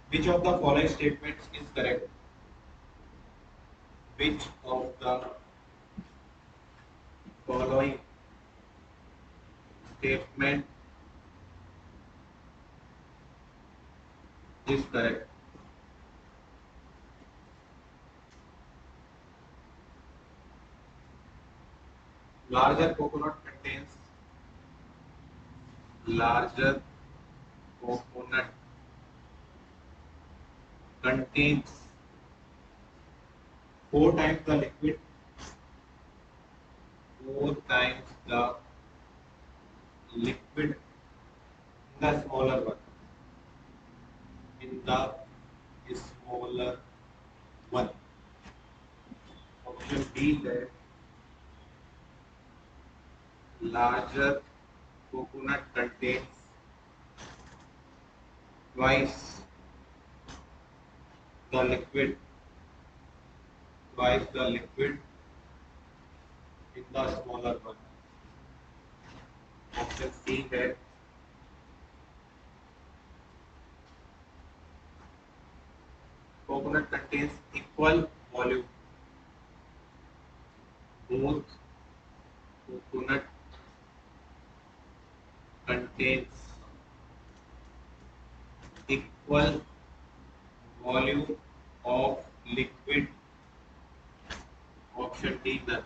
Which of the following statements is correct? Which of the following statement is correct? Larger coconut contains 4 times the liquid, 4 times the liquid in the smaller one. In the smaller one. Option B है larger coconut contains twice the liquid, twice the liquid in the smaller one. Option C है coconut contains equal volume. Both coconut contains equal volume of liquid. Option D none.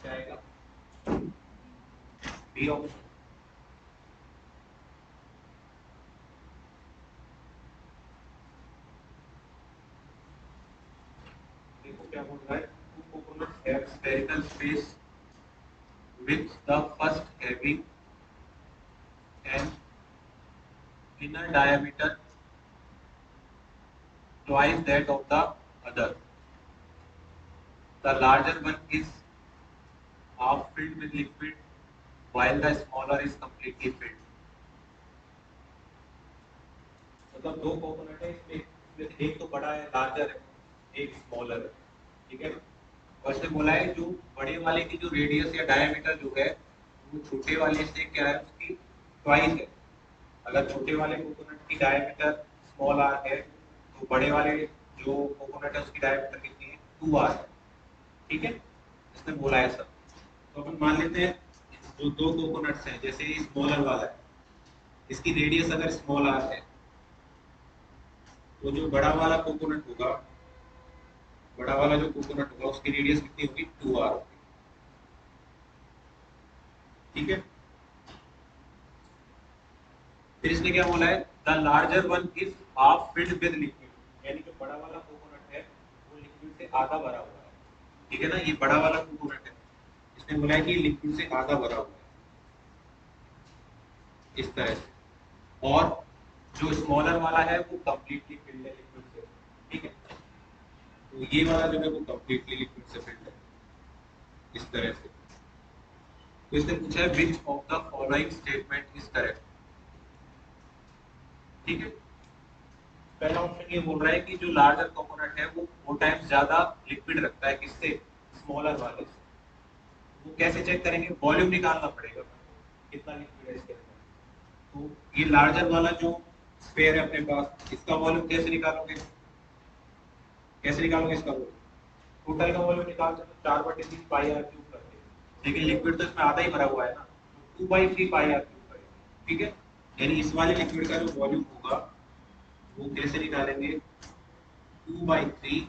क्या आएगा? B option. देखो क्या बोल रहा है. Two coconuts have spherical space with the first having an inner diameter twice that of the other. The larger one is half filled with liquid while the smaller is completely filled. मतलब दो कोकोनट है इसमें, एक तो बड़ा है लार्जर है, एक स्मॉलर है. ठीक है ना. और इसने बोला है जो बड़े वाले की जो रेडियस या डायमीटर जो है वो छोटे वाले से क्या है उसकी ट्वाइस है. अगर छोटे वाले कोकोनट की डायमीटर स्मॉल आर है तो बड़े वाले जो कोकोनट है उसकी डायमीटर कितनी है 2 आर है. ठीक है. इसने बोला है सर. तो अपन मान लेते हैं जो दो कोकोनट्स हैं, जैसे ये स्मॉलर वाला है, इसकी रेडियस अगर स्मॉल आर है तो जो बड़ा वाला कोकोनट होगा, बड़ा वाला जो कोकोनट होगा उसकी रेडियस कितनी होगी 2 आर होगी. ठीक है. फिर इसने क्या बोला है the larger one is half filled with liquid, यानी कि बड़ा वाला कोकोनट है वो लिक्विड से आधा भरा हुआ है. ठीक है ना. ये बड़ा वाला कोकोनट है, इसने बोला है कि लिक्विड से आधा भरा हुआ है इस तरह से. और जो स्मॉलर वाला है वो कंप्लीटली फिल्ड है लिक्विड से. ठीक है. तो ये वाला जो है वो कंप्लीटली लिक्विड से फिल्ड है इस तरह से. तो इसने पूछा है which of the following statement is correct. ठीक है. पहला ऑप्शन ये बोल रहा है कि जो लार्जर कोकोनट है वो 4 टाइम्स ज्यादा लिक्विड रखता है किससे, स्मॉलर वाले से. वो कैसे चेक करेंगे, वॉल्यूम निकालना पड़ेगा कितना लिक्विड है इसके अंदर। तो ये लार्जर वाला जो स्फीयर है अपने पास, इसका वॉल्यूम कैसे निकालोगे, कैसे निकालोगे इसका वॉल्यूम, टोटल का वॉल्यूम निकालते तो 4/3 पाई आर क्यूब करते हैं, लेकिन लिक्विड तो इसमें आधा ही भरा हुआ है ना, 2/3 पाई आर क्यूब करेंगे, ठीक है। यानी इस वाले लिक्विड का जो वॉल्यूम होगा वो कैसे निकालेंगे, 2/3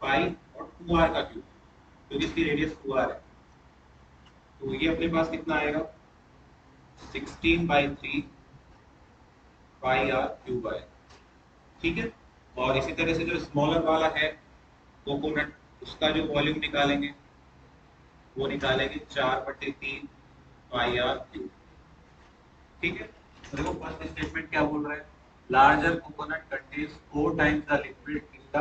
पाई और 2r का क्यूब, क्योंकि इसकी रेडियस 2r है। तो ये अपने पास कितना आएगा, 16/3 पाई आर क्यूब आएगा, ठीक है। और इसी तरह से जो स्मॉलर वाला है कोकोनट, उसका जो वॉल्यूम निकालेंगे वो निकालेंगे 4/3 पाई आर क्यूब, ठीक है। तो देखो फर्स्ट स्टेटमेंट क्या बोल रहा है, larger coconut contains 4 times the liquid in the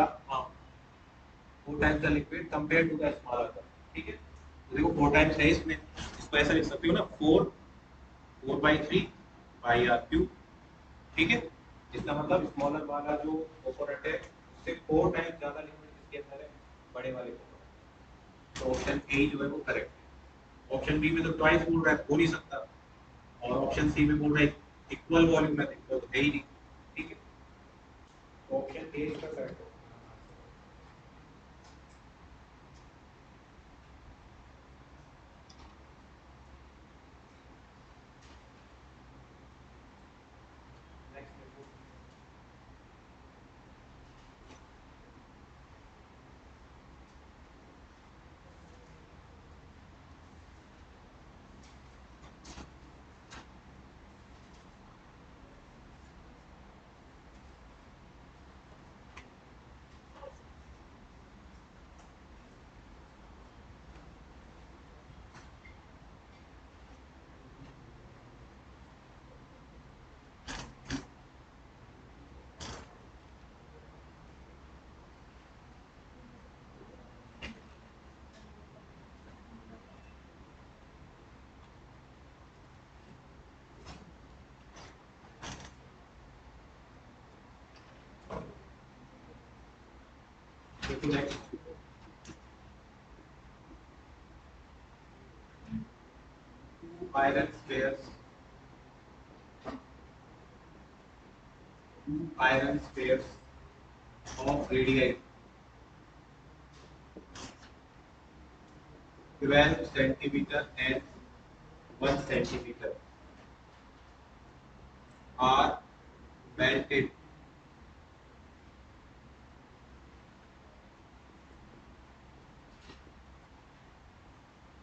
4 times the liquid compare to the smaller one, ठीक है। तो देखो 4 टाइम्स है इसमें, इसको ऐसा लिख सकते हो ना, 4/3 पाई आर क्यूब, ठीक है। इसका मतलब स्मॉलर वाला जो कोकोनट है उससे 4 टाइम्स ज्यादा लिक्विड किसके अंदर है, बड़े वाले कोकोनट। तो ऑप्शन ए जो है वो करेक्ट है। ऑप्शन बी में तो ट्वाइस बोल रहा है, हो नहीं सकता, और ऑप्शन सी में बोल रहा है इक्वल वॉल्यूम में, तो है ही नहीं, ठीक है। तो ऑप्शन ए इसका करेक्ट है। Next, next, iron spheres, two iron spheres of radii 12 centimeter and 1 centimeter are melted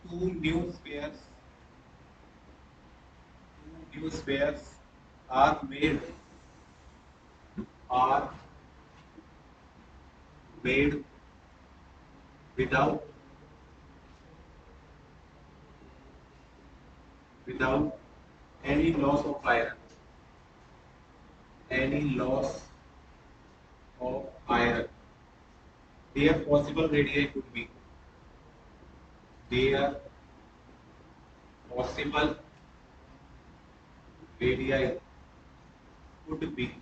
two new spheres are made without any loss of iron, any loss of iron. Their possible radii could be, their possible radii could be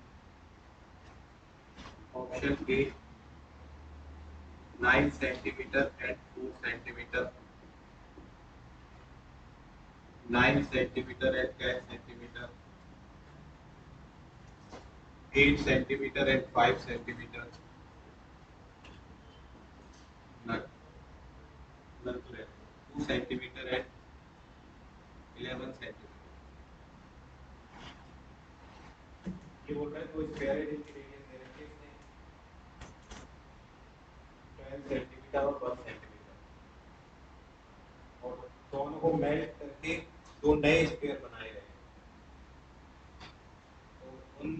option A 9 centimeter and 4 centimeter, 9 centimeter and 10 centimeter, 8 centimeter and 5 centimeter, none, none to rest, 2 centimeter and 11 centimeter. ये बोल रहा है तो स्क्वायर है जिसकी रेडियस दे रखी है इसने 12 सेंटीमीटर और 1 सेंटीमीटर, और दोनों को मेल्ट करके दो नए स्क्वायर बनाए गए। तो उन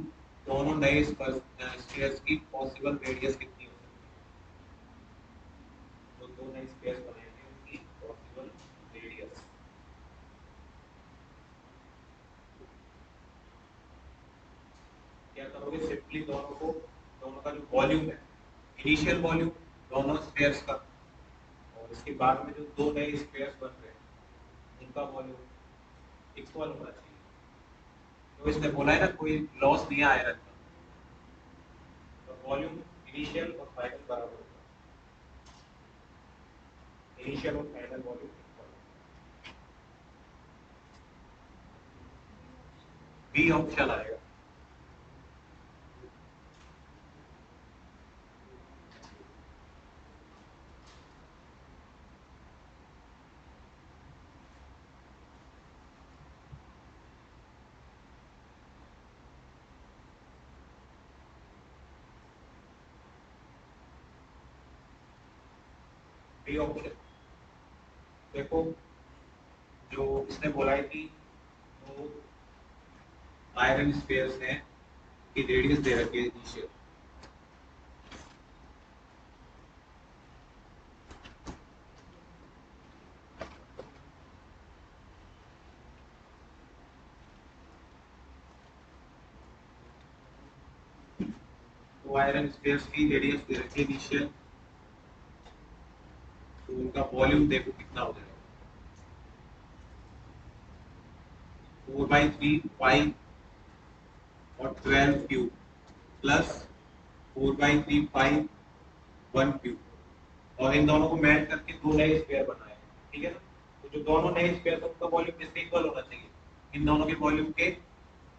दोनों नए स्क्वायर्स की पॉसिबल रेडियस कितनी हो सकती है, जो दो नए स्क्वायर्स बनाएंगे उनकी पॉसिबल रेडियस। क्या करोगे, सिंपली दोनों का जो वॉल्यूम है, इनिशियल वॉल्यूम दोनों स्क्वायर्स का, और इसके बाद में जो दो नए स्क्वायर्स बन रहे हैं उनका वॉल्यूम इक्वल होना चाहिए। तो इसने बोला है ना कोई लॉस नहीं है आयरन का, तो वॉल्यूम इनिशियल और फाइनल बराबर होगा। इनिशियल और फाइनल वॉल्यूम बी ऑप्शन आएगा। बी ऑप्शन देखो, जो इसने बोला है कि वो आयरन स्फीयर्स हैं कि रेडियस दे रखी है इनिशियल, तो आयरन स्फीयर्स की रेडियस दे रखी है इनिशियल, तो उनका वॉल्यूम देखो कितना हो जाएगा, 4/3 पाई और 12 क्यूब प्लस 4/3 पाई 1 क्यूब, और इन दोनों को मैच करके दो नए स्क्वायर बनाए, ठीक है ना। तो जो दोनों नए स्क्वायर है उनका वॉल्यूम किसके इक्वल होना चाहिए, इन दोनों के वॉल्यूम के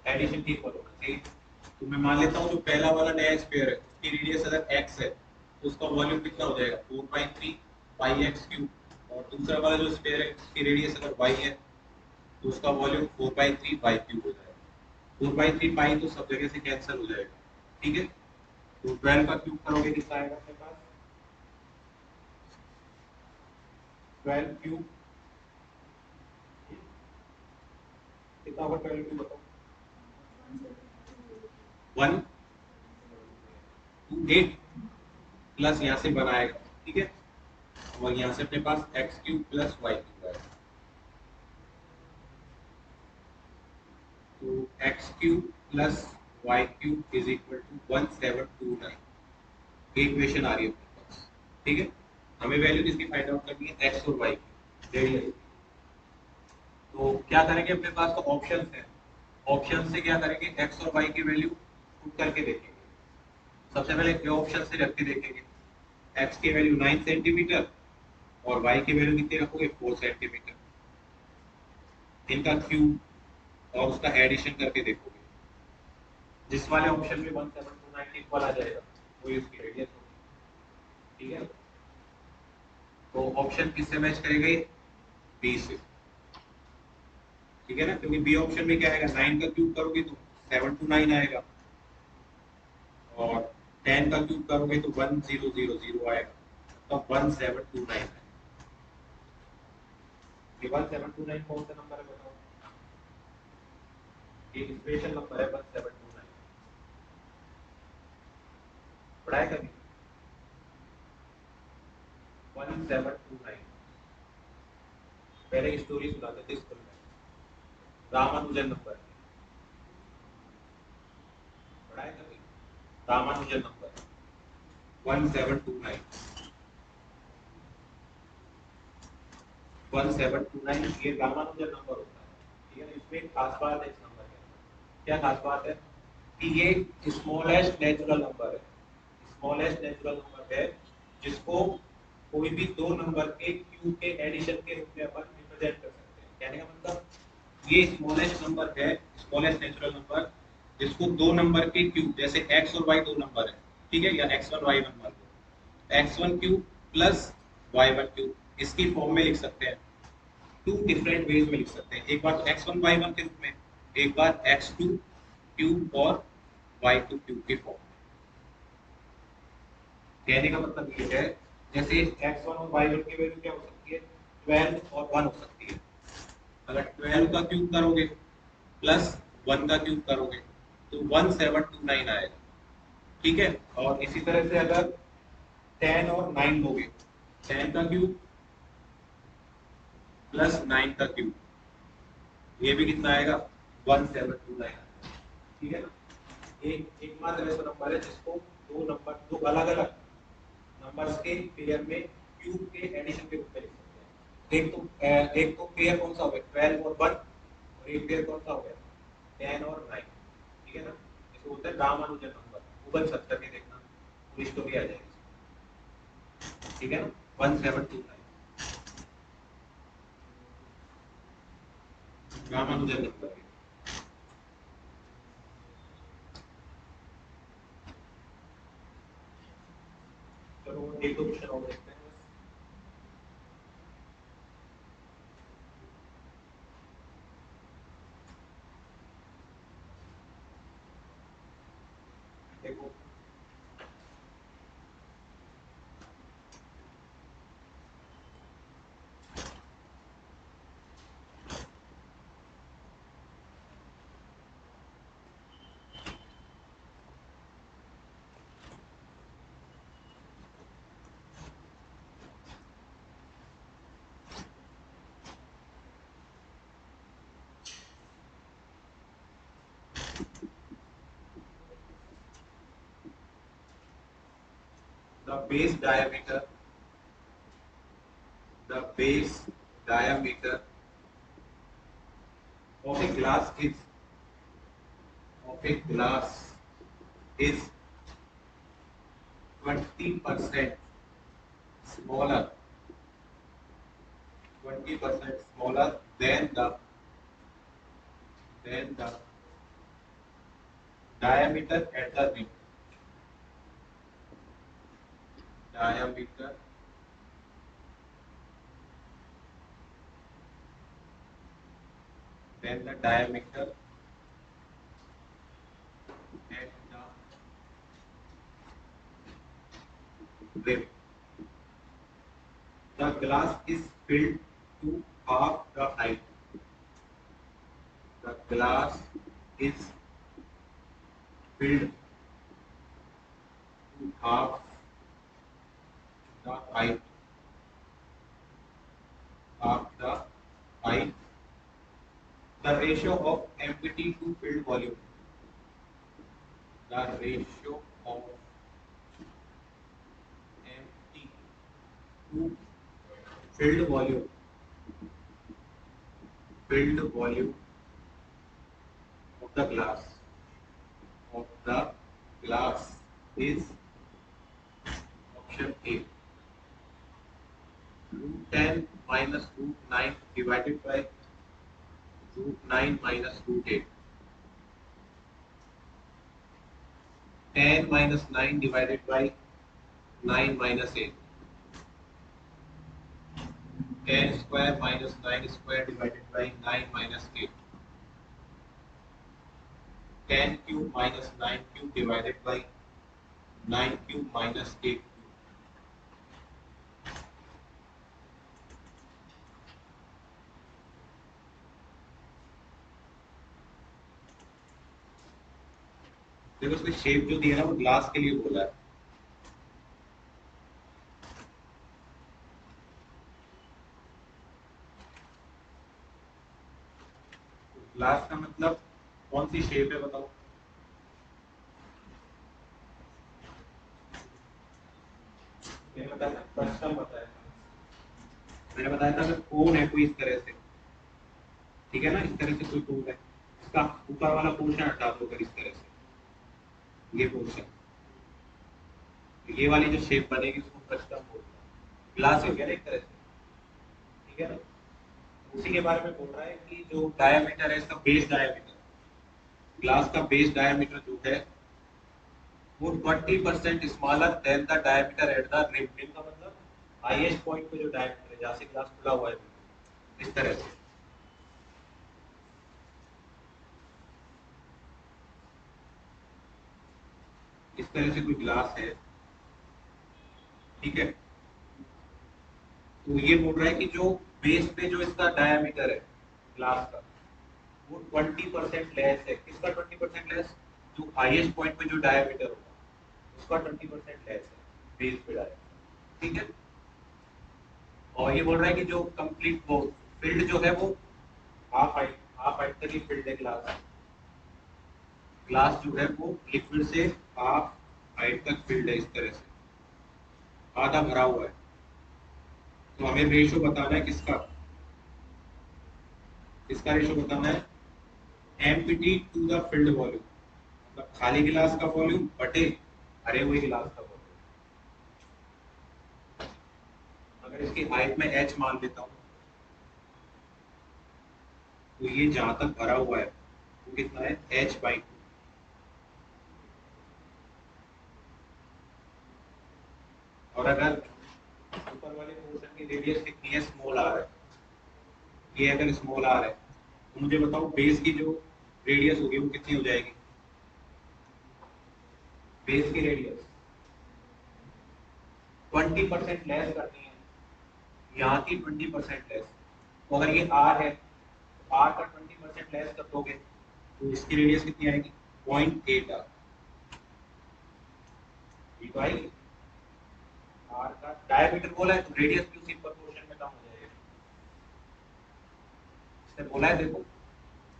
एडिशन के इक्वल होना चाहिए। तो मैं मान लेता हूँ जो पहला वाला नया स्क्वायर है उसकी रेडियस अगर x है तो उसका वॉल्यूम कितना हो जाएगा 4/3 पाई x क्यूब, और दूसरा वाला जो स्क्वायर है उसकी रेडियस अगर y है तो उसका वॉल्यूम 4/3 y क्यूब हो जाएगा। 4/3 पाई तो सब जगह से कैंसिल हो जाएगा, ठीक है। तो 12 का क्यूब करोगे कितना आएगा अपने पास, 12 क्यूब कितना होगा, 12 क्यूब बताओ, 128 प्लस यहाँ से बनाएगा, ठीक है, और यहाँ से अपने पास x cube plus y cube आएगा, तो x cube plus y cube is equal to 1729, equation आ रही है अपने पास, ठीक है। हमें वैल्यू किसकी फाइंड आउट करनी है, x और y की रेडियस। तो क्या करेंगे, अपने पास तो ऑप्शंस हैं, ऑप्शन से क्या करेंगे, x और y की वैल्यू पुट करके देखेंगे। सबसे पहले ये ऑप्शन से रख के देखेंगे, x की वैल्यू 9 सेंटीमीटर और y की वैल्यू कितनी रखोगे 4 सेंटीमीटर, इनका क्यूब और उसका एडिशन करके देखोगे, जिस वाले ऑप्शन में 1729 इक्वल आ जाएगा वो इसकी रेडियस होगी, ठीक है। तो ऑप्शन किससे मैच करेगा, ये बी से, ठीक है ना, क्योंकि बी ऑप्शन में क्या आएगा, 9 का क्यूब करोगे तो 729 आएगा, और 10 का क्यूब करोगे तो 1000 आएगा, तो 1729 आएगा। ये 1729 कौन सा नंबर है बताओ, ये स्पेशल नंबर है 1729, पढ़ा है कभी, 1729, पहले स्टोरी सुनाते थे स्कूल में, रामानुजन नंबर, पढ़ा है कभी, रामानुजन नंबर 1729, 1729 ये रामानुजन नंबर होता है, ठीक है। इसमें एक खास बात है इस नंबर के अंदर, क्या खास बात है कि ये स्मॉलेस्ट नेचुरल नंबर है, स्मॉलेस्ट नेचुरल नंबर है जिसको कोई भी दो नंबर के क्यूब के एडिशन के रूप में अपन रिप्रेजेंट कर सकते हैं। कहने का मतलब ये स्मॉलेस्ट नंबर है, स्मॉलेस्ट नेचुरल नंबर जिसको दो नंबर के क्यूब, जैसे x और y दो नंबर है, ठीक है, या x1 y1 मान लो, x1 cube plus y1 cube इसकी फॉर्म में लिख सकते हैं, टू डिफरेंट वेज में लिख सकते हैं, एक बार तो x1 y1 के रूप में, एक बार x2 क्यूब और y2 क्यूब की फॉर्म में। कहने का मतलब ये है जैसे x1 और y1 की वैल्यू क्या हो सकती है, 12 और 1 हो सकती है। अगर 12 का क्यूब करोगे प्लस 1 का क्यूब करोगे तो 1729 आएगा, ठीक है। और इसी तरह से अगर 10 और 9 लोगे, 10 का क्यूब प्लस 9 का क्यूब, ये भी कितना आएगा 1729 आएगा, ठीक है ना। एकमात्र ऐसा नंबर है जिसको दो नंबर, दो अलग अलग नंबर्स के पेयर में क्यूब के एडिशन के रूप में लिख सकते हैं। एक तो पेयर कौन सा हो गया 12 और 1, और एक पेयर कौन सा हो गया 10 और 9, ठीक है ना। इसको बोलते हैं रामानुजन नंबर, गूगल सर्च करके देखना पूरी स्टोरी आ जाएगी, ठीक है ना, 1729। रामानुजन नंबर है। चलो एक दो क्वेश्चन और देखते हैं बस। देखो the base diameter of a glass is 20% smaller 20% smaller than the diameter at the rim. Diameter than the diameter at the rim. The glass is filled to half the height. The glass is filled to half the height. Half the height. The ratio of empty to filled volume. The ratio of empty to filled volume. Filled volume of the glass is option A. Root 10 minus root 9 divided by root 9 minus root 8. 10 minus 9 divided by 9 minus 8. 10 square minus 9 square divided by 9 minus 8. 10 cube minus 9 cube divided by 9 cube minus 8 cube. देखो इसमें शेप जो दिया है वो ग्लास के लिए बोला है। ग्लास का मतलब कौन सी शेप है बताओ। मैंने बताया था कस्टम बताया था। मैंने बताया था अगर कोन है कोई इस तरह से, ठीक है ना, इस तरह से कोई कोन है, इसका ऊपर वाला पोर्शन हटा दो अगर इस तरह से, ये पोर्शन, ये वाली जो शेप बनेगी उसको कस्टम बोलते हैं। ग्लास हो गया ना एक तरह से, ठीक है ना। उसी के बारे में बोल रहा है कि जो डायमीटर है इसका बेस डायमीटर, ग्लास का बेस डायमीटर जो है वो 20% smaller than the diameter at the rim. Rim का मतलब हाईएस्ट पॉइंट पे जो डायमीटर है, जहाँ से ग्लास खुला हुआ है, इस तरह से। इस तरह से कोई ग्लास है, ठीक है, तो ये बोल रहा है कि जो बेस पे जो इसका डायमीटर है ग्लास का वो 20% लेस है। किसका 20% लेस? जो हाईएस्ट पॉइंट पे जो डायमीटर होगा उसका 20% लेस है बेस पे डायमीटर, ठीक है। और ये बोल रहा है कि जो कंप्लीट वो फील्ड जो है वो हाफ हाइट तक ही फील्ड है ग्लास। ग्लास जो है वो लिक्विड से हाफ हाइट तक फील्ड है, इस तरह से आधा भरा हुआ है। तो हमें रेशो बताना है किसका, किसका रेशो बताना है, empty to the filled volume, मतलब खाली गिलास का वॉल्यूम बटे भरे हुए गिलास का वॉल्यूम। अगर इसकी हाइट में h मान लेता हूँ, तो ये जहां तक भरा हुआ है वो कितना है, h/2। और अगर ऊपर वाले पोर्शन की रेडियस कितनी है, स्मॉल आर है, ये अगर स्मॉल आर है तो मुझे बताओ बेस की जो रेडियस होगी वो कितनी हो जाएगी। बेस की रेडियस 20% लेस करनी है, यहाँ की 20% लेस। तो अगर ये आर है तो आर का 20% लेस कर दोगे तो इसकी रेडियस कितनी आएगी, 0.8 आर। ये तो आएगी। आर का डायमीटर बोला है तो रेडियस भी उसी प्रोपोर्शन में कम हो जाएगा। इसने बोला है देखो,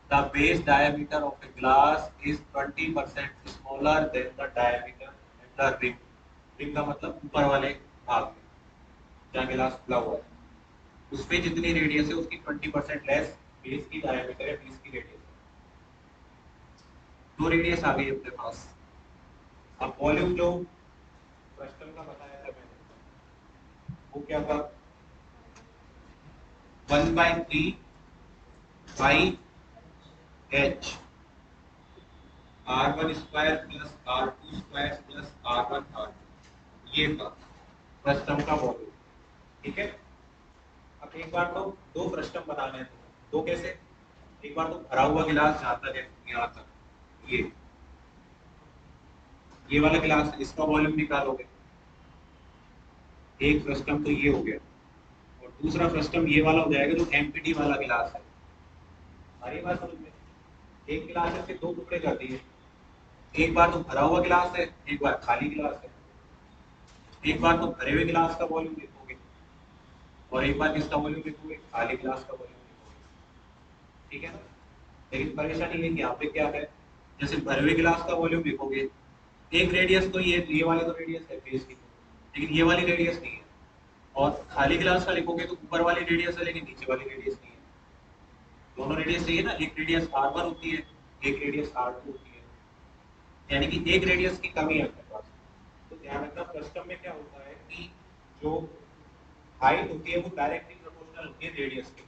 the base diameter of a glass is 20% smaller than the diameter at the rim। rim का मतलब ऊपर वाले भाग में जहाँ गिलास खुला हुआ है, उसमें जितनी रेडियस है उसकी 20% लेस बेस की डायमीटर है, बेस की रेडियस है। दो रेडियस आ गई अपने पास। अब वॉल्यूम जो फ्रस्टम का बताया था मैंने, वो क्या था, 1/3 by h r1 square plus r2 square plus r1 r2, ये था फ्रस्टम का वॉल्यूम। ठीक है। अब एक बार तो दो फ्रस्टम बनाने हैं, दो कैसे, एक बार तो भरा हुआ गिलास जहां तक है यहाँ तक, ये वाला गिलास, इसका वॉल्यूम निकालोगे। एक फ्रस्टम तो ये हो गया, और दूसरा फ्रस्टम ये वाला हो जाएगा जो एम्प्टी वाला गिलास है। हमारी बात समझ में, एक गिलास है, दो टुकड़े कर दिए, एक बार तो भरा हुआ गिलास है, एक बार खाली गिलास है। एक बार तो भरे हुए गिलास का वॉल्यूम लिखोगे और एक बार किसका वॉल्यूम लिखोगे, खाली गिलास का वॉल्यूम लिखोगे। ठीक है ना। लेकिन परेशानी है कि यहाँ पे क्या है, जैसे भरे हुए गिलास का वॉल्यूम लिखोगे, एक रेडियस तो ये वाली तो रेडियस है बेस की, लेकिन ये वाली रेडियस नहीं है। और खाली गिलास का लिखोगे तो ऊपर वाली रेडियस है लेकिन नीचे वाली रेडियस नहीं है। दोनों रेडियस चाहिए ना, एक रेडियस r1 होती है, एक रेडियस r2 होती है, यानी कि एक रेडियस की कमी है अपने पास। तो ध्यान रखना फ्रस्टम में क्या होता है कि जो हाइट होती है वो डायरेक्टली प्रोपोर्शनल होती है रेडियस के।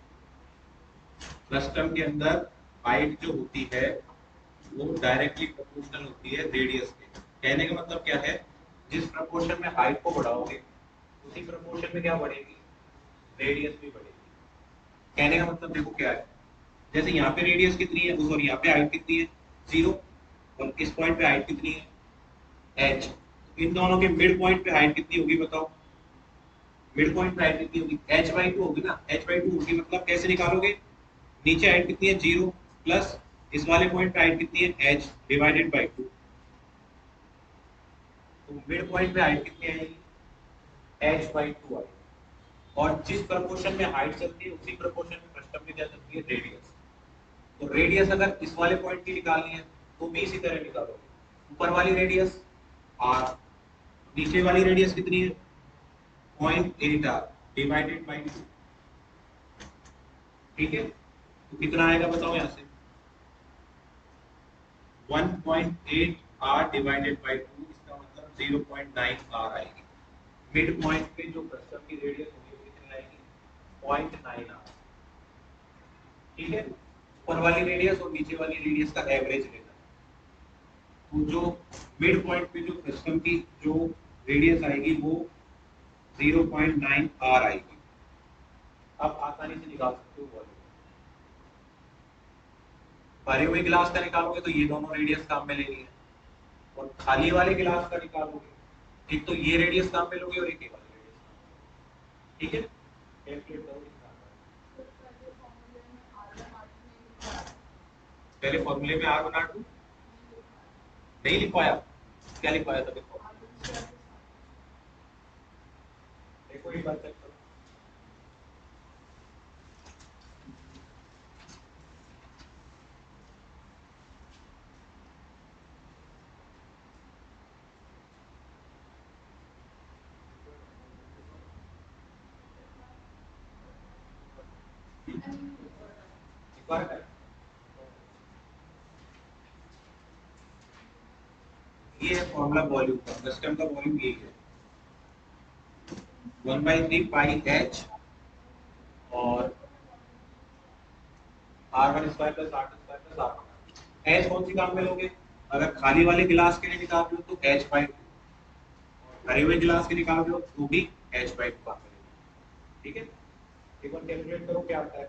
फ्रस्टम के अंदर हाइट जो होती है वो डायरेक्टली प्रोपोर्शनल होती है रेडियस के। कहने का मतलब क्या है, जिस प्रोपोर्शन में हाइट को बढ़ाओगे उसी प्रोपोर्शन में क्या बढ़ेगी, रेडियस भी बढ़ेगी। कहने का मतलब देखो क्या है, जैसे यहाँ पे रेडियस कितनी है, सॉरी यहाँ पे हाइट कितनी है, 0, और इस पॉइंट पे हाइट कितनी है, h। इन दोनों के मिड पॉइंट पे हाइट कितनी होगी बताओ, मिड पॉइंट पे हाइट कितनी होगी, h/2 होगी ना, h/2 होगी। मतलब कैसे निकालोगे, नीचे हाइट कितनी है 0 प्लस इस वाले पॉइंट पे हाइट कितनी है h डिवाइडेड बाय 2। तो मिड पॉइंट पे हाइट कितनी आएगी, h/2 आएगी। और जिस प्रोपोर्शन में हाइट चलती है उसी प्रोपोर्शन में फ्रस्टम में क्या चलती है, रेडियस। तो रेडियस अगर इस वाले पॉइंट की निकालनी है तो भी इसी तरह निकालोगे, ऊपर वाली रेडियस r, नीचे वाली रेडियस कितनी है 0.8 r डिवाइडेड बाय 2। ठीक है। तो कितना आएगा बताओ यहाँ से, 1.8 r डिवाइडेड बाय 2, इसका मतलब 0.9 r आएगी। मिड पॉइंट पे जो फ्रस्टम की रेडियस होगी वो कितनी आएगी, 0.9 r। ठीक है। ऊपर वाली रेडियस और नीचे वाली रेडियस का एवरेज लेना है। तो जो मिड पॉइंट पे जो फ्रस्टम की जो रेडियस आएगी वो 0.9 r आएगी। अब आसानी से निकाल सकते हो वॉल्यूम। भरे हुए गिलास का निकालोगे तो ये दोनों रेडियस काम में लेनी है, और खाली वाले गिलास का निकालोगे एक तो ये रेडियस काम में लोगे और एक ये वाली रेडियस काम में। ठीक है। कैलकुलेट करो कितना आता है। पहले फॉर्मूले में r1 r2 नहीं लिख पाया, क्या लिख पाया था देखो, देखो एक बार चेक करो। एक बार कर, ये है फॉर्मूला वॉल्यूम का, सिस्टम का वॉल्यूम यही है 1/3 पाई h और R1 square plus R2 square plus R1। H कौन सी काम में लोगे? अगर खाली वाले गिलास के लिए निकाल रहे हो तो H/2, भरे हुए गिलास के निकाल रहे हो तो भी H/2 काम में लेंगे। ठीक है, एक बार कैलकुलेट करो क्या आता है।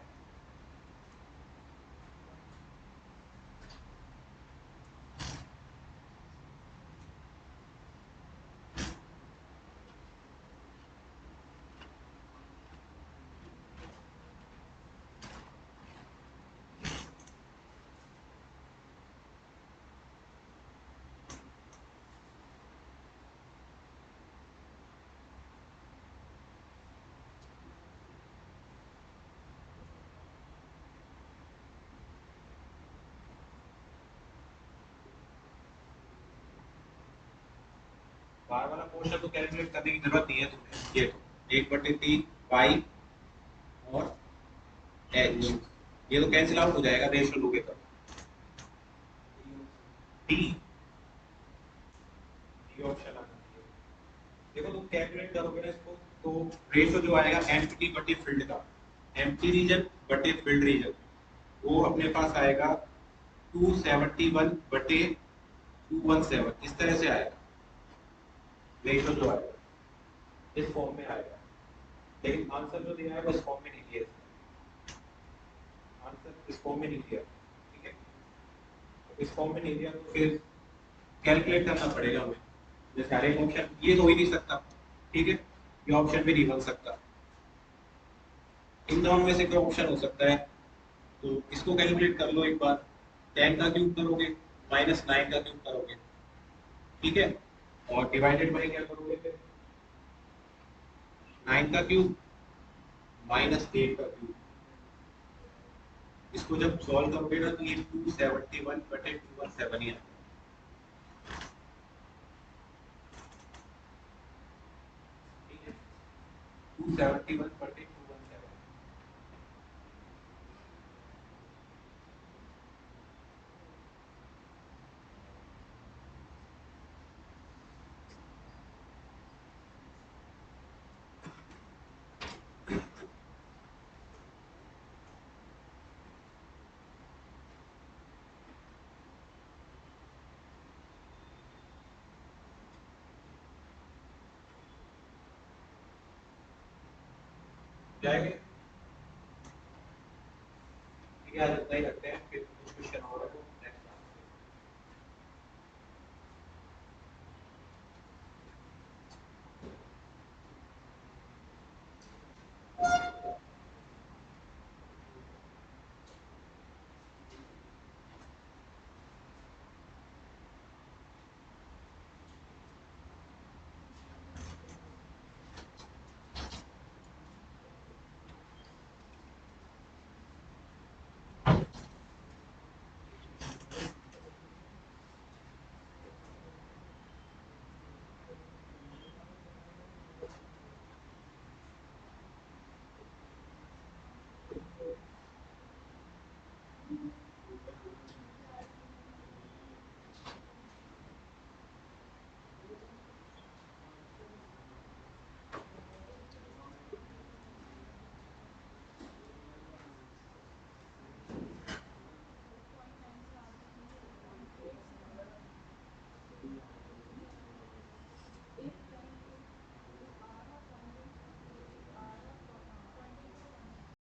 बार वाला पोर्शन तो कैलकुलेट करने की जरूरत नहीं है तुम्हें। ये तो 1/3 पाई और एच, ये तो कैंसिल आउट हो जाएगा रेशियो लोगे तो। डी, डी ऑप्शन आना चाहिए। देखो तुम कैलकुलेट करोगे ना इसको तो रेशियो जो आएगा एम्प्टी बटे फिल्ड का, एम्प्टी रीजन बटे फिल्ड रीजन, वो अपने पास आएगा 271 बटे 217, इस तरह से आएगा रेशियो जो आएगा, इस फॉर्म में आएगा। लेकिन आंसर जो दिया है वो इस फॉर्म में नहीं दिया, आंसर इस फॉर्म में नहीं दिया। ठीक है, इस फॉर्म में नहीं दिया तो फिर कैलकुलेट करना पड़ेगा हमें। जैसे हर एक ऑप्शन ये तो हो ही नहीं सकता, ठीक है, ये ऑप्शन भी नहीं बन सकता। इन दोनों में से कोई ऑप्शन हो सकता है, तो इसको कैलकुलेट कर लो एक बार। 10 का क्यूब करोगे माइनस 9 का क्यूब करोगे, ठीक है, और डिवाइडेड बाई क्या करोगे फिर 9 का क्यूब माइनस 8 का क्यूब। इसको जब सॉल्व करोगे ना तो ये 271 बटे 217 ही आएगा। ठीक है, 271 बटे 217। जाएंगे, ठीक है, आज इतना ही रखते हैं फिर